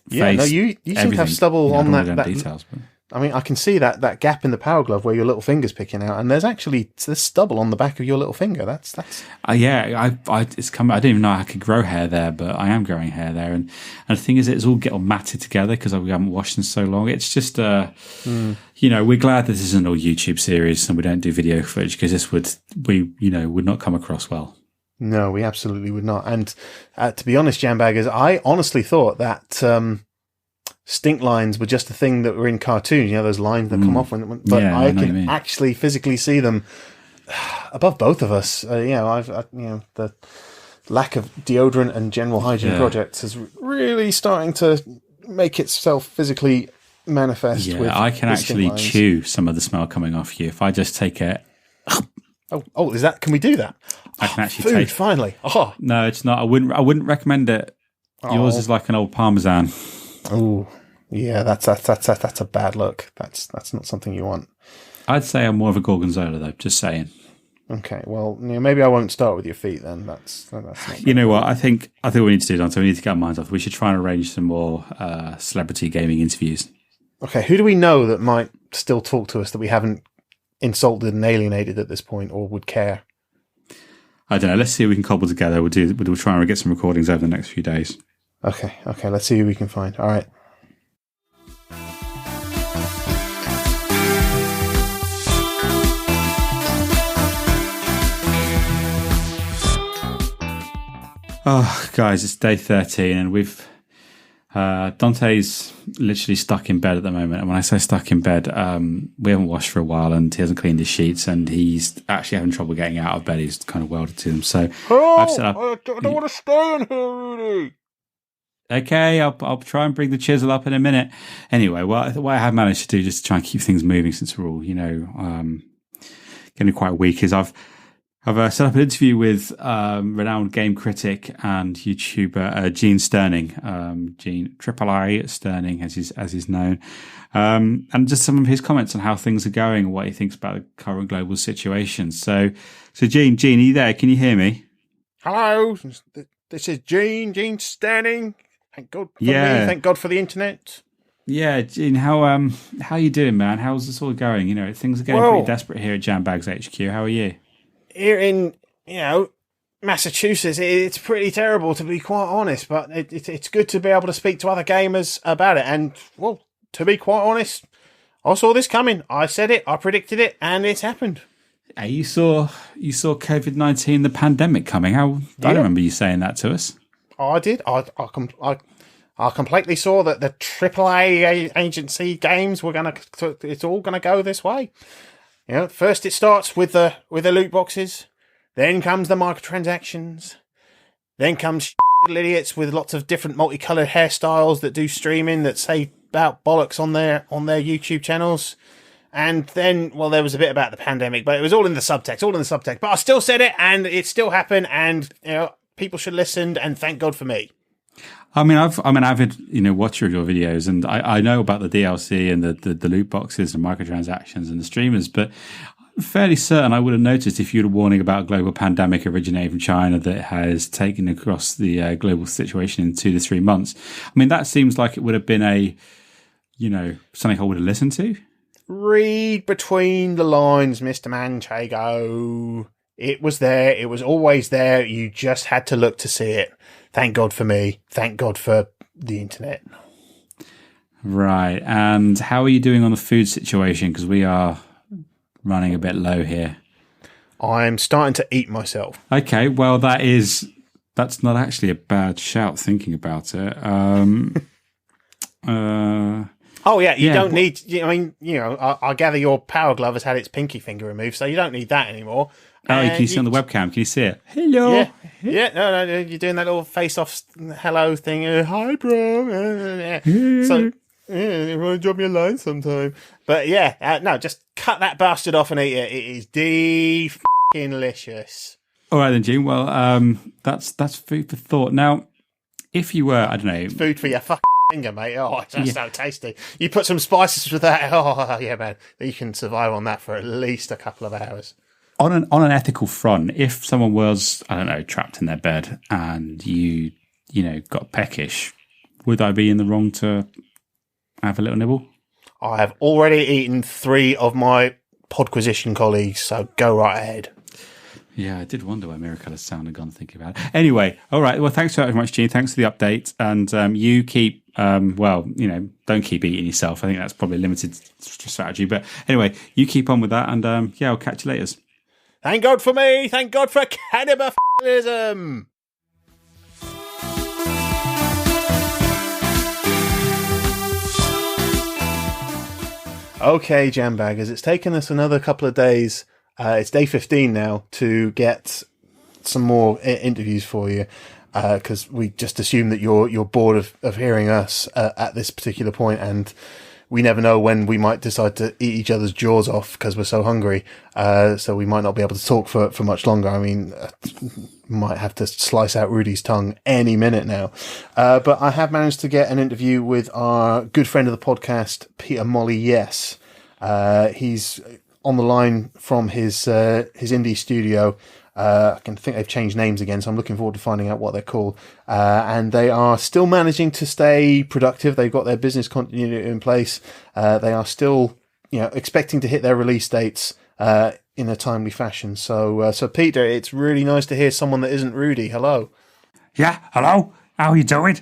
Yeah, face, you seem to have stubble on that details. But. I mean, I can see that gap in the power glove where your little finger's picking out, and there's stubble on the back of your little finger. That's. It's coming. I didn't even know I could grow hair there, but I am growing hair there, and the thing is, it's all matted together because we haven't washed in so long. It's just, we're glad this isn't all YouTube series and we don't do video footage because this would not come across well. No, we absolutely would not. And to be honest, Jambaggers, I honestly thought that. Stink lines were just a thing that were in cartoons, those lines that come off but I can actually physically see them above both of us. The lack of deodorant and general hygiene projects is really starting to make itself physically manifest. Yeah, I can actually chew some of the smell coming off you if I just take it. Oh, is that? Can we do that? I can actually take. Finally. Oh. No, it's not. I wouldn't recommend it. Yours is like an old Parmesan. Oh, yeah, that's a bad look. That's not something you want. I'd say I'm more of a gorgonzola, though. Just saying. Okay, well, maybe I won't start with your feet then. That's not you know what? I think what we need to do, Dante, we need to get our minds off. We should try and arrange some more celebrity gaming interviews. Okay, who do we know that might still talk to us that we haven't insulted and alienated at this point, or would care? I don't know. Let's see what we can cobble together. We'll try and get some recordings over the next few days. Okay. Let's see who we can find. All right. Oh, guys, it's day 13, and we've Dante's literally stuck in bed at the moment. And when I say stuck in bed, we haven't washed for a while and he hasn't cleaned his sheets and he's actually having trouble getting out of bed. He's kind of welded to them. So I've set up. I don't want to stay in here, Rudy. Okay, I'll try and bring the chisel up in a minute. Anyway, what I have managed to do just to try and keep things moving since we're all, getting quite weak is I've set up an interview with renowned game critic and YouTuber Gene Sterning, Gene III Sterning as he's known, and just some of his comments on how things are going and what he thinks about the current global situation. So Gene, are you there? Can you hear me? Hello, this is Gene Sterning. Thank God for me. Thank God for the internet. Yeah, Gene, how you doing, man? How's this all going? Things are getting pretty desperate here at Jambags HQ. How are you? Here in, Massachusetts, it's pretty terrible, to be quite honest, but it's good to be able to speak to other gamers about it. And, well, to be quite honest, I saw this coming. I said it, I predicted it, and it's happened. You saw COVID-19, the pandemic coming. I don't remember you saying that to us. I did. I completely saw that the AAA agency games it's all gonna go this way. First it starts with the loot boxes, then comes the microtransactions, then comes idiots with lots of different multicolored hairstyles that do streaming that say about bollocks on their YouTube channels. And then, well, there was a bit about the pandemic, but it was all in the subtext. But I still said it, and it still happened, and people should listen, and thank God for me. I mean, I'm an avid, watcher of your videos, and I know about the DLC and the loot boxes and microtransactions and the streamers, but I'm fairly certain I would have noticed if you were warning about a global pandemic originating from China that has taken across the global situation in 2 to 3 months. I mean, that seems like it would have been something I would have listened to. Read between the lines, Mr. Manchego. It was there. It was always there. You just had to look to see it. Thank God for me. Thank God for the internet. Right. And how are you doing on the food situation? Because we are running a bit low here. I'm starting to eat myself. Okay. Well, that's not actually a bad shout thinking about it. Oh, yeah, you don't need... I gather your Power Glove has had its pinky finger removed, so you don't need that anymore. Oh, can you see on the webcam? Can you see it? Hello. Yeah. No, you're doing that little face-off hello thing. Hi, bro. So, you want to drop me a line sometime. But, no, just cut that bastard off and eat it. It is delicious. All right, then, Gene. Well, that's food for thought. Now, if you were, I don't know... Food for your fucking finger, mate. Oh, that's so tasty. You put some spices with that. Oh, yeah, man. You can survive on that for at least a couple of hours. On an ethical front, if someone was, I don't know, trapped in their bed and you got peckish, would I be in the wrong to have a little nibble? I have already eaten 3 of my Podquisition colleagues, so go right ahead. Yeah, I did wonder where Miracle's sound had gone thinking about it. Anyway, all right. Well, thanks very much, Gene. Thanks for the update. And you keep, don't keep eating yourself. I think that's probably a limited strategy. But anyway, you keep on with that. And I'll catch you later. Thank God for me. Thank God for cannibalism. Okay, Jambaggers, it's taken us another couple of days. It's day 15 now to get some more interviews for you because we just assume that you're bored of hearing us at this particular point, and we never know when we might decide to eat each other's jaws off because we're so hungry. So we might not be able to talk for much longer. I mean, might have to slice out Rudy's tongue any minute now. But I have managed to get an interview with our good friend of the podcast, Peter Molly. Yes. He's on the line from his indie studio. I can think they've changed names again, so I'm looking forward to finding out what they're called. And they are still managing to stay productive. They've got their business continuity in place. They are still, expecting to hit their release dates in a timely fashion. So Peter, it's really nice to hear someone that isn't Rudy. Hello. Yeah, hello. How are you doing?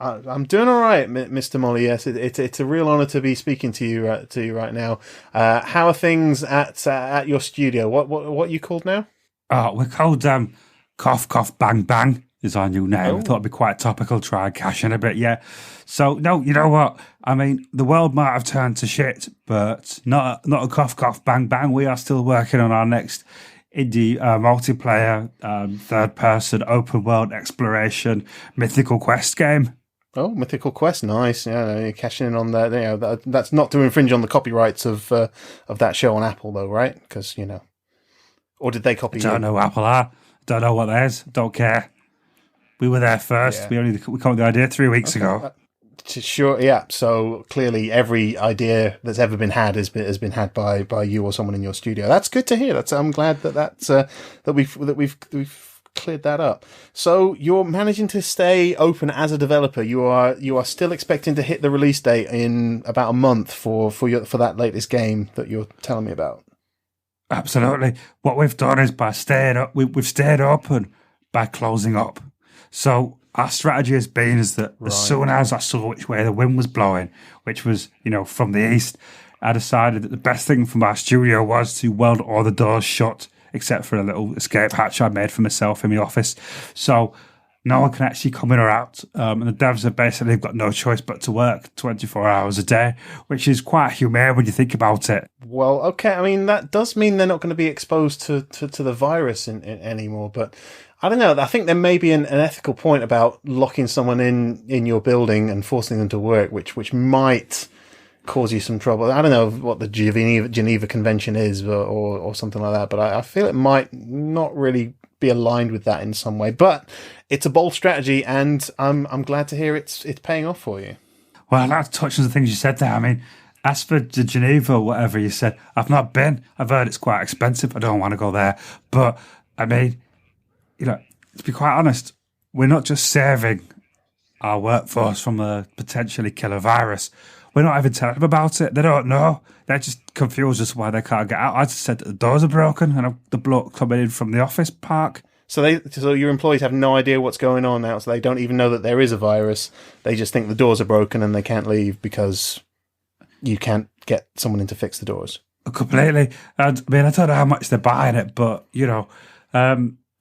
I'm doing all right, Mr. Molly. Yes, it's a real honour to be speaking to you right now. How are things at your studio? What are you called now? Oh, we're called Cough Cough Bang Bang. is our new name. I thought it'd be quite topical, try and cash in a bit, yeah. So, no, you know what? I mean, the world might have turned to shit, but not a cough, cough, bang, bang. We are still working on our next indie multiplayer, third-person, open-world exploration, mythical quest game. Oh, Mythical Quest, nice. Yeah, you're cashing in on that. You know, that's not to infringe on the copyrights of that show on Apple, though, right? Because, you know, or did they copy? Don't know Apple are. Don't know what theirs. Don't care. We were there first. Yeah. We came up with the idea 3 weeks ago. Sure, yeah. So clearly, every idea that's ever been had has been had by you or someone in your studio. That's good to hear. I'm glad that we've cleared that up. So you're managing to stay open as a developer. You are still expecting to hit the release date in about a month for that latest game that you're telling me about. Absolutely. What we've done is by staying up, we've stayed open by closing up. So our strategy has been is that as soon as I saw which way the wind was blowing, which was, from the east, I decided that the best thing for my studio was to weld all the doors shut, except for a little escape hatch I made for myself in my office. So no one can actually come in or out. And the devs have basically got no choice but to work 24 hours a day, which is quite humane when you think about it. Well, okay. I mean, that does mean they're not going to be exposed to the virus anymore, but I don't know. I think there may be an ethical point about locking someone in your building and forcing them to work, which might cause you some trouble. I don't know what the Geneva Convention is or something like that, but I feel it might not really be aligned with that in some way. But it's a bold strategy, and I'm glad to hear it's paying off for you. Well, I'd like to touch on the things you said there. I mean, as for the Geneva, whatever you said, I've not been. I've heard it's quite expensive. I don't want to go there. But, I mean, to be quite honest, we're not just saving our workforce from a potentially killer virus. We're not even telling them about it. They don't know. They're just confused as to why they can't get out. I just said that the doors are broken and the bloke coming in from the office park. So your employees have no idea what's going on now, so they don't even know that there is a virus. They just think the doors are broken and they can't leave because you can't get someone in to fix the doors. Completely. And, I mean, I don't know how much they're buying it, but,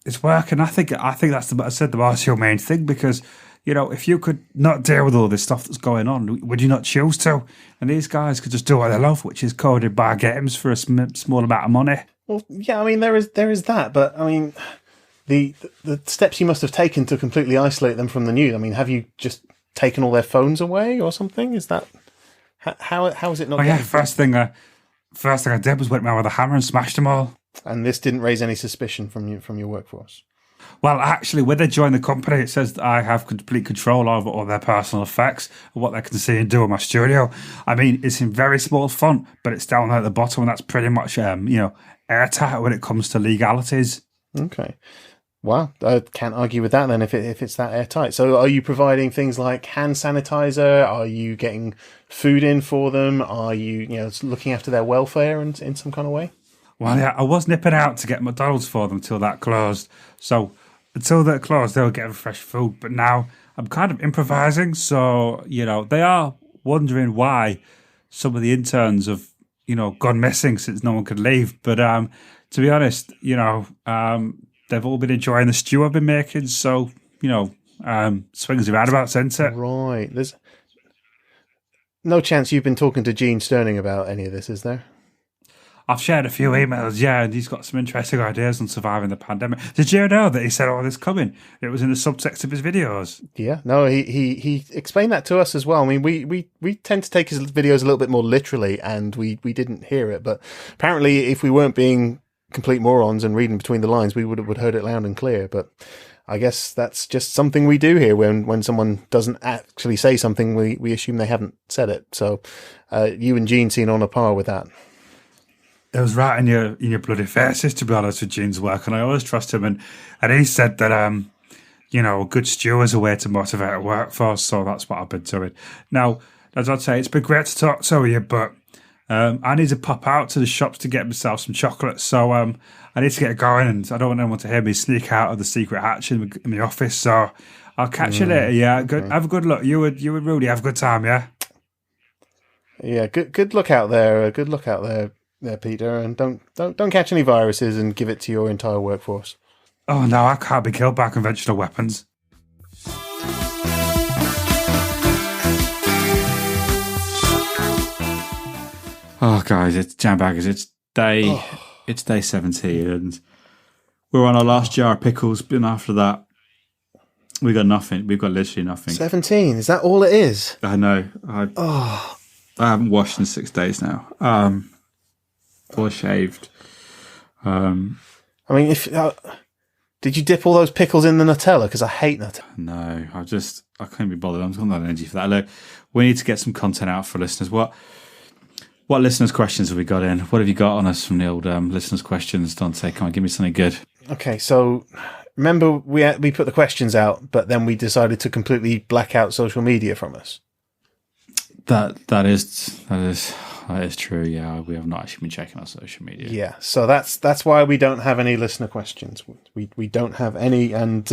it's working. I think that's the most humane thing because, if you could not deal with all this stuff that's going on, would you not choose to? And these guys could just do what they love, which is coded by games for a small amount of money. Well, yeah, I mean, there is that, but I mean, the steps you must have taken to completely isolate them from the news. I mean, have you just taken all their phones away or something? Is that how is it not? Oh yeah, first thing I did was went around with a hammer and smashed them all. And this didn't raise any suspicion from your workforce? Well, actually, when they join the company, it says that I have complete control over all their personal effects and what they can see and do in my studio. I mean, it's in very small font, but it's down there at the bottom, and that's pretty much, airtight when it comes to legalities. Okay. Wow, I can't argue with that then if it's that airtight. So are you providing things like hand sanitizer? Are you getting food in for them? Are you, looking after their welfare in some kind of way? Well, yeah, I was nipping out to get McDonald's for them till that closed. So until that closed, they were getting fresh food. But now I'm kind of improvising. So, they are wondering why some of the interns have, gone missing since no one could leave. But to be honest, they've all been enjoying the stew I've been making. So, swings and roundabouts, isn't it? Right. There's no chance you've been talking to Gene Sterling about any of this, is there? I've shared a few emails, yeah, and he's got some interesting ideas on surviving the pandemic. Did you know that he said all this coming? It was in the subtext of his videos. Yeah, no, he explained that to us as well. I mean, we tend to take his videos a little bit more literally, and we didn't hear it. But apparently, if we weren't being complete morons and reading between the lines, we would have heard it loud and clear. But I guess that's just something we do here. When someone doesn't actually say something, we assume they haven't said it. So you and Gene seem on a par with that. It was right in your bloody faces, to be honest, with Gene's work, and I always trust him. And he said that, a good stew is a way to motivate a workforce, so that's what I've been doing. Now, as I'd say, it's been great to talk to you, but I need to pop out to the shops to get myself some chocolate, so I need to get going, and I don't want anyone to hear me sneak out of the secret hatch in the office, so I'll catch you later, yeah? Good. Have a good look. You and Rudy have a good time, yeah? Yeah, good look out there. Good look out there, Peter, and don't catch any viruses and give it to your entire workforce. Oh no, I can't be killed by conventional weapons. Oh, guys, it's Jambags. It's day 17, and we're on our last jar of pickles. And after that, we got nothing. We've got literally nothing. 17? Is that all it is? I know. I haven't washed in 6 days now. Or shaved. I mean, if did you dip all those pickles in the Nutella? Because I hate Nutella. No, I couldn't be bothered. I'm not got no energy for that. Look, we need to get some content out for listeners. What listeners' questions have we got in? What have you got on us from the old listeners' questions, Dante? Come on, give me something good. Okay, so remember we put the questions out, but then we decided to completely black out social media from us. That is true. Yeah, we have not actually been checking our social media. Yeah, so that's why we don't have any listener questions. We don't have any, and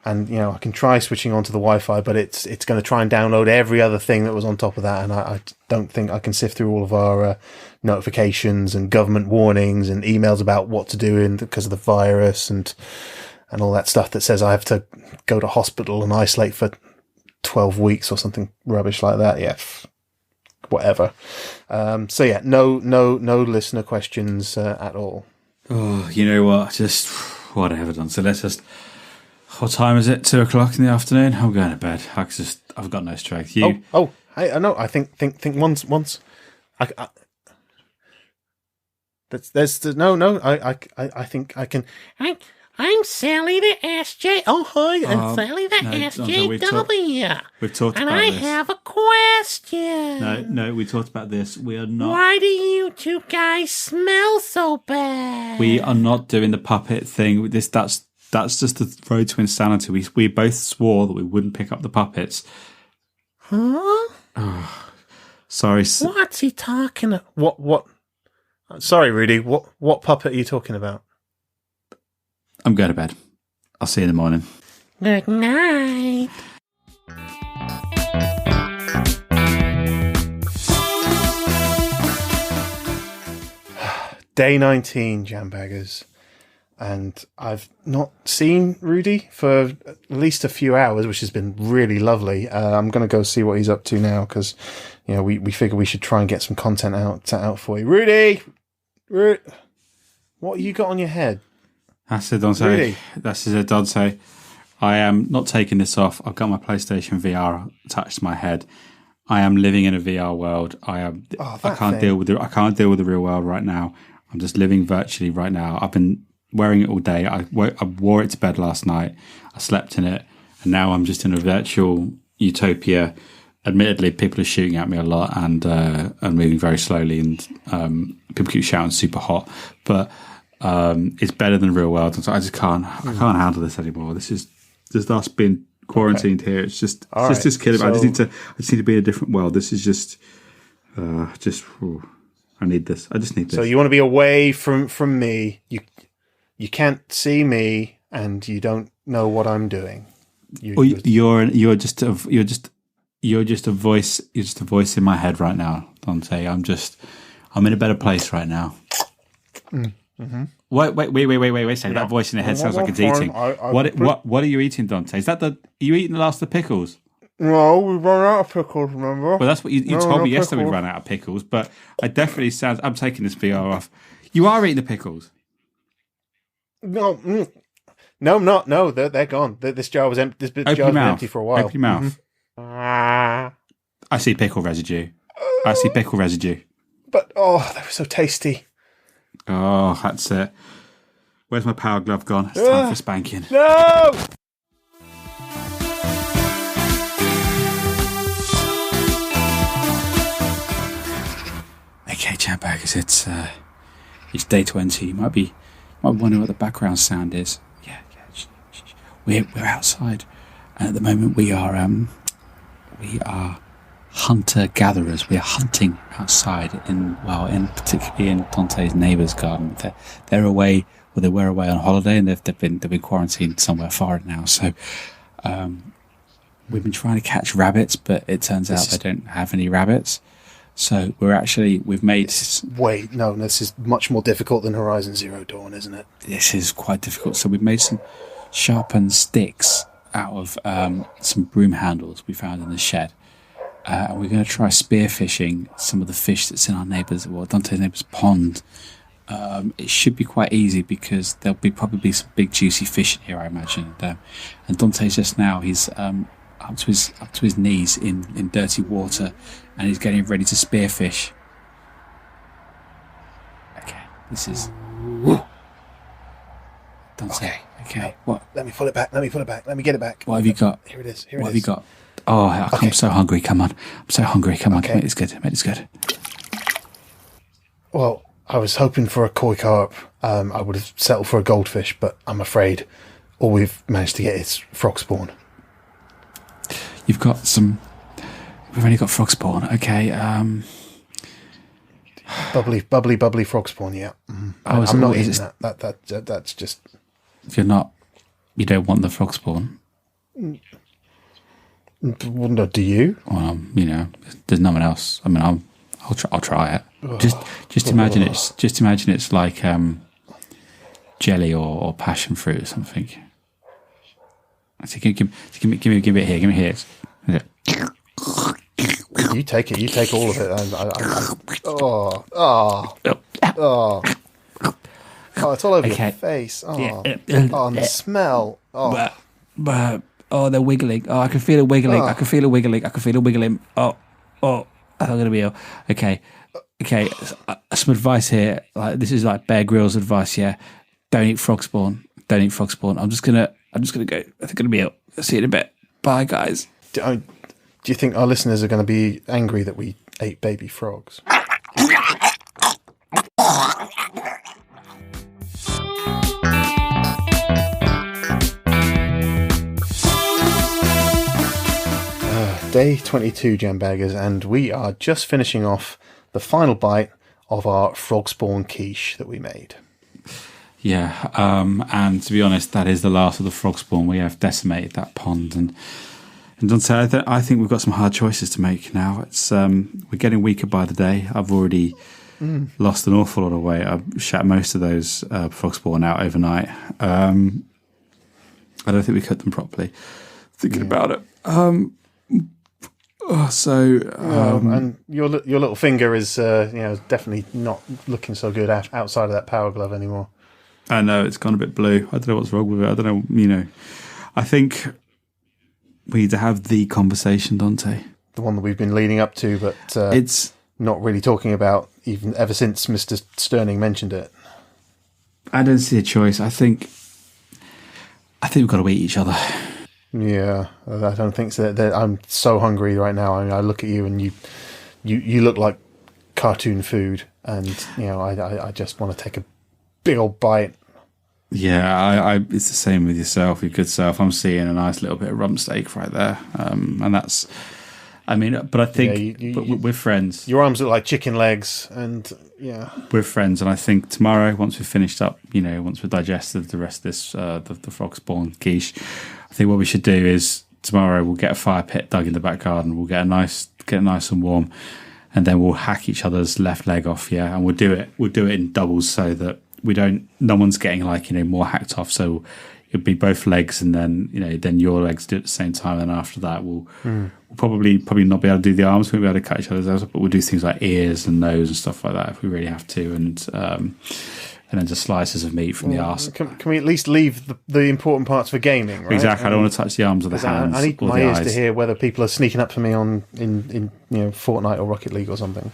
I can try switching onto the Wi-Fi, but it's going to try and download every other thing that was on top of that, and I don't think I can sift through all of our notifications and government warnings and emails about what to do because of the virus and all that stuff that says I have to go to hospital and isolate for 12 weeks or something rubbish like that. Yeah, whatever. So yeah, no listener questions at all. Oh, you know what? Just whatever, done. So let's just. What time is it? 2:00 in the afternoon. I'm going to bed. I've got no strength. You? Oh, I know. I think once. I think I can. I'm Sally the SJ. Oh, hi, I'm Sally the SJW. We've talked about this. And I have a question. No, we talked about this. We are not. Why do you two guys smell so bad? We are not doing the puppet thing. That's just the road to insanity. We both swore that we wouldn't pick up the puppets. Huh? Oh, sorry. What's he talking about? What? Sorry, Rudy. What puppet are you talking about? I'm going to bed. I'll see you in the morning. Good night. Day 19, Jambaggers. And I've not seen Rudy for at least a few hours, which has been really lovely. I'm going to go see what he's up to now because, we figure we should try and get some content out for you. Rudy! What you got on your head? That's it, Dante. Rudy? That's it, Dante. I am not taking this off. I've got my PlayStation VR attached to my head. I am living in a VR world. I can't deal with the real world right now. I'm just living virtually right now. I've been wearing it all day. I wore it to bed last night. I slept in it, and now I'm just in a virtual utopia. Admittedly, people are shooting at me a lot and moving very slowly, and people keep shouting super hot. But it's better than real world, and so I just can't handle this anymore. This is just us being quarantined here. It's just killing me. I just need to be in a different world. This is just. I need this. I just need this. So you want to be away from me. You can't see me, and you don't know what I'm doing. You're just a voice. You're just a voice in my head right now, Dante. I'm in a better place right now. Mm-hmm. Wait a second. That voice in the head sounds like it's eating. What are you eating, Dante? Are you eating the last of the pickles? No, we ran out of pickles, remember? Well, that's what you told me yesterday. We ran out of pickles, but I definitely sounds. I'm taking this VR off. You are eating the pickles. No, I'm not. No, they're gone. This jar was empty. This jar was empty for a while. Open your mouth. Mm-hmm. I see pickle residue. But they were so tasty. Oh, that's it. Where's my power glove gone? It's time for spanking. No. Okay, Jambags, it's day 20. You might be wondering what the background sound is. Yeah. We're outside, and at the moment we are hunter-gatherers. We are hunting outside particularly in Dante's neighbour's garden. They're away, or they were away on holiday, and they've been quarantined somewhere foreign now. So we've been trying to catch rabbits, but it turns out they don't have any rabbits. So we've made... Wait, no, this is much more difficult than Horizon Zero Dawn, isn't it? This is quite difficult. So we've made some sharpened sticks out of some broom handles we found in the shed. and we're going to try spearfishing some of the fish that's in our Dante's neighbour's pond. It should be quite easy because there'll be probably some big juicy fish in here, I imagine. And Dante's just now, he's up to his knees in dirty water, and he's getting ready to spearfish. Okay, this is Dante. Okay, what? Let me pull it back. Let me get it back. What have you got? Here it is. What have you got? Oh, I'm so hungry. Come on. I'm so hungry. Come on. Okay. Make this good. Well, I was hoping for a koi carp. I would have settled for a goldfish, but I'm afraid all we've managed to get is frog spawn. You've got some... We've only got frog spawn. Okay. Bubbly frog spawn, yeah. I'm not eating that. That's just... You're not... You don't want the frog spawn? Well, no, do you? Well, there's no one else. I mean, I'll try it. Just imagine it's like jelly or passion fruit or something. So give me it here. Give me here. You take it. You take all of it. It's all over your face. And the smell. They're wiggling. Oh, I can feel it wiggling. I can feel it wiggling. Oh, I'm gonna be ill. Okay. Some advice here. Like, this is like Bear Grylls advice. Yeah, don't eat frog spawn. I'm just gonna go. I think I'm gonna be ill. See you in a bit. Bye, guys. Do you think our listeners are going to be angry that we ate baby frogs? Day 22, Jambaggers, and we are just finishing off the final bite of our frog spawn quiche that we made. Yeah, and to be honest, that is the last of the frog spawn. We have decimated that pond, and Dante, I think we've got some hard choices to make now. It's we're getting weaker by the day. I've already lost an awful lot of weight. I've shat most of those frog spawn out overnight. I don't think we cooked them properly. Thinking about it. And your little finger is definitely not looking so good outside of that power glove anymore. I know, it's gone a bit blue. I don't know what's wrong with it. I don't know, I think we need to have the conversation, Dante. The one that we've been leading up to, but it's not really talking about even ever since Mr. Sterling mentioned it. I don't see a choice. I think we've got to eat each other. Yeah, I don't think so. I'm so hungry right now. I mean, I look at you and you look like cartoon food, and I just want to take a big old bite. Yeah, it's the same with yourself, your good self. I'm seeing a nice little bit of rump steak right there, and that's. I mean, but I think we're friends. Your arms look like chicken legs, and yeah, we're friends. And I think tomorrow, once we've finished up, once we've digested the rest of this, the frog spawn quiche, I think what we should do is tomorrow we'll get a fire pit dug in the back garden. We'll get it nice and warm, and then we'll hack each other's left leg off. Yeah, and we'll do it in doubles so that no one's getting more hacked off. So it'll be both legs, and then then your legs do it at the same time. And after that, we'll probably not be able to do the arms. We won't be able to cut each other's arms, but we'll do things like ears and nose and stuff like that if we really have to. And then just slices of meat from the arse. Can we at least leave the important parts for gaming, right? Exactly. I don't want to touch the arms or the hands. I need my ears to hear whether people are sneaking up for me in Fortnite or Rocket League or something.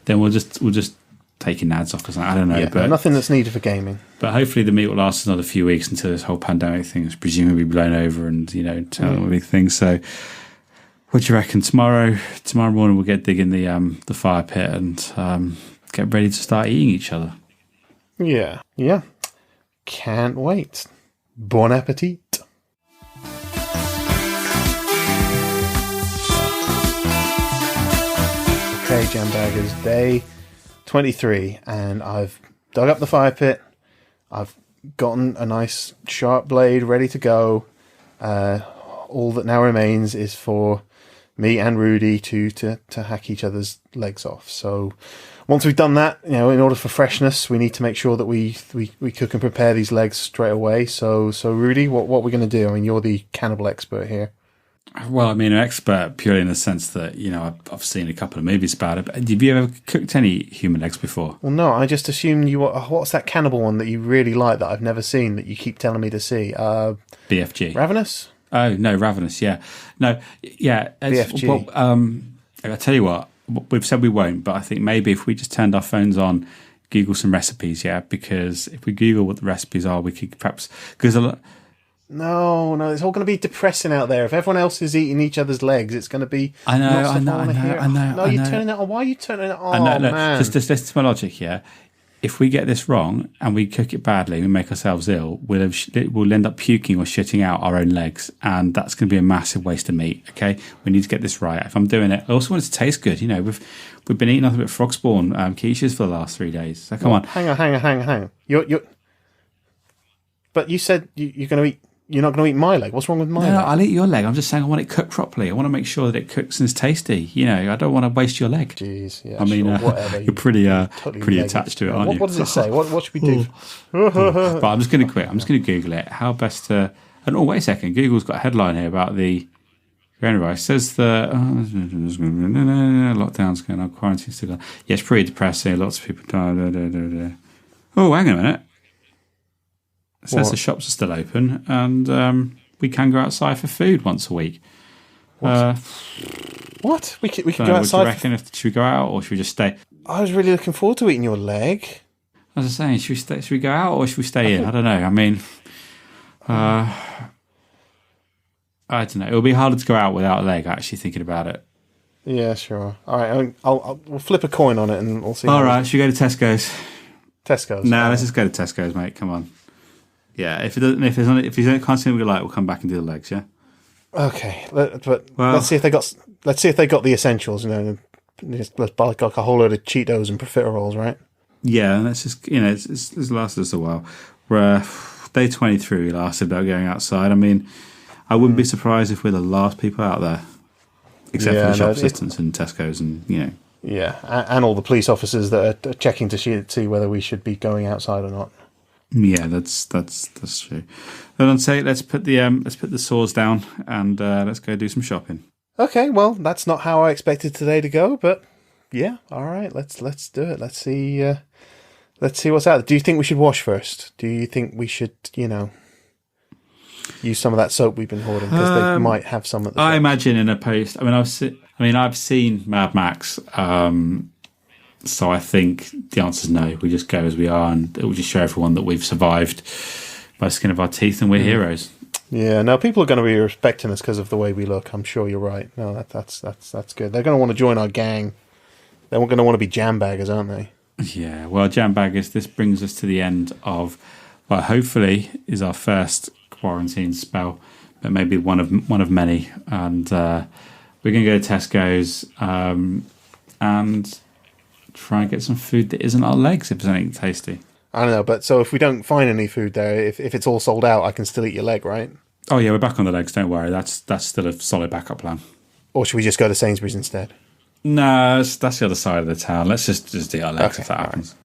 Then we'll just take your nads off or something. I don't know. Yeah, but nothing that's needed for gaming. But hopefully the meat will last another few weeks until this whole pandemic thing is presumably blown over and, turn on big things. So what do you reckon? Tomorrow morning we'll get digging the fire pit and get ready to start eating each other. Yeah. Can't wait. Bon appetit. Okay, Jambaggers, day 23, and I've dug up the fire pit. I've gotten a nice sharp blade ready to go. All that now remains is for me and Rudy to hack each other's legs off. So once we've done that, in order for freshness, we need to make sure that we cook and prepare these legs straight away. So Rudy, what we're going to do? I mean, you're the cannibal expert here. Well, I mean, an expert purely in the sense that, I've seen a couple of movies about it. But have you ever cooked any human legs before? Well, no, I just assumed you were... What's that cannibal one that you really like that I've never seen that you keep telling me to see? BFG. Ravenous? Oh, no, Ravenous, yeah. No, yeah. BFG. Well, I'll tell you what, we've said we won't, but I think maybe if we just turned our phones on, Google some recipes, yeah? Because if we Google what the recipes are, we could perhaps... Because a lot... No, it's all going to be depressing out there. If everyone else is eating each other's legs, it's going to be... I know. No, you're turning it on. Why are you turning it on? I know, man. Just listen to my logic here. If we get this wrong and we cook it badly, we make ourselves ill, we'll end up puking or shitting out our own legs, and that's going to be a massive waste of meat, okay? We need to get this right. If I'm doing it, I also want it to taste good. We've been eating nothing but frogspawn quiches for the last 3 days. So come on. Hang on. You're... But you said you're going to eat... You're not going to eat my leg. What's wrong with my leg? No, I'll eat your leg. I'm just saying I want it cooked properly. I want to make sure that it cooks and is tasty. I don't want to waste your leg. Jeez, yeah. I mean, sure, whatever. You're pretty attached to it, aren't you? What does it say? What should we do? But I'm just going to quit. I'm just going to Google it. How best to... And wait a second. Google's got a headline here about the coronavirus. It says the lockdown's going on, quarantine's still going on. Yeah, it's pretty depressing. Lots of people die. Oh, hang on a minute. It says the shops are still open, and we can go outside for food once a week. What? We can go What outside? do you reckon? Should we go out or should we just stay? I was really looking forward to eating your leg. As I was saying, should we go out or should we stay in? I don't know. I mean, I don't know. It'll be harder to go out without a leg, actually, thinking about it. Yeah, sure. All right, we'll flip a coin on it and we'll see. All right, should we go to Tesco's? Tesco's. No, let's just go to Tesco's, mate. Come on. Yeah, if you can't see what we like, we'll come back and do the legs. Yeah. Okay, let's see if they got the essentials. Let's buy like a whole load of Cheetos and profiteroles, right? Yeah, and let's just it's lasted us a while. We're day 23. We lasted about going outside. I mean, I wouldn't be surprised if we're the last people out there, except for the shop assistants and Tesco's and Yeah, and all the police officers that are checking to see whether we should be going outside or not. Yeah, that's true. Then I'd say let's put the saws down and let's go do some shopping. Okay, well, that's not how I expected today to go, but yeah, all right, let's do it. Let's see what's out there. Do you think we should wash first? Do you think we should, use some of that soap we've been hoarding because they might have some at the I shop? imagine in a post. I've seen Mad Max. So I think the answer is no. We just go as we are, and it will just show everyone that we've survived by the skin of our teeth, and we're heroes. Yeah, no, people are going to be respecting us because of the way we look. I'm sure you're right. No, that's good. They're going to want to join our gang. They're going to want to be jambaggers, aren't they? Yeah. Well, jambaggers. This brings us to the end of, well, hopefully, is our first quarantine spell, but maybe one of many. And we're going to go to Tesco's and try and get some food that isn't our legs, if there's anything tasty. I don't know, but so if we don't find any food there, if it's all sold out, I can still eat your leg, right? Oh yeah, we're back on the legs, don't worry. That's still a solid backup plan. Or should we just go to Sainsbury's instead? No, that's the other side of the town. Let's just eat our legs if that happens. Right.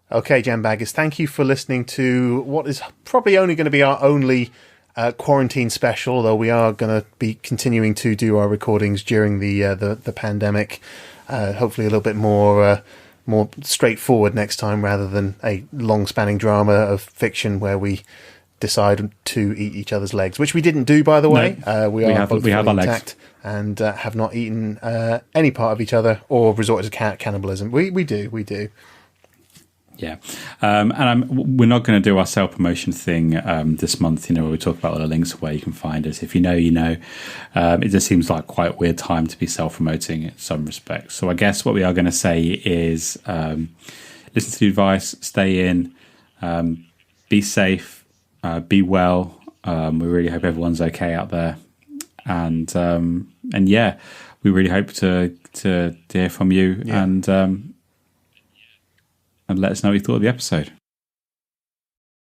Okay, Jambaggers, thank you for listening to what is probably only going to be our only quarantine special, although we are going to be continuing to do our recordings during the pandemic. Hopefully a little bit more straightforward next time rather than a long-spanning drama of fiction where we decide to eat each other's legs, which we didn't do, by the way. No, we have our legs intact and have not eaten any part of each other or resorted to cannibalism. We do. Yeah, and we're not going to do our self-promotion thing this month, where we talk about all the links of where you can find us. If you know, you know. It just seems like quite a weird time to be self-promoting in some respects. So I guess what we are going to say is listen to the advice, stay in, be safe, be well. We really hope everyone's okay out there. And yeah, we really hope to hear from you and let us know what you thought of the episode.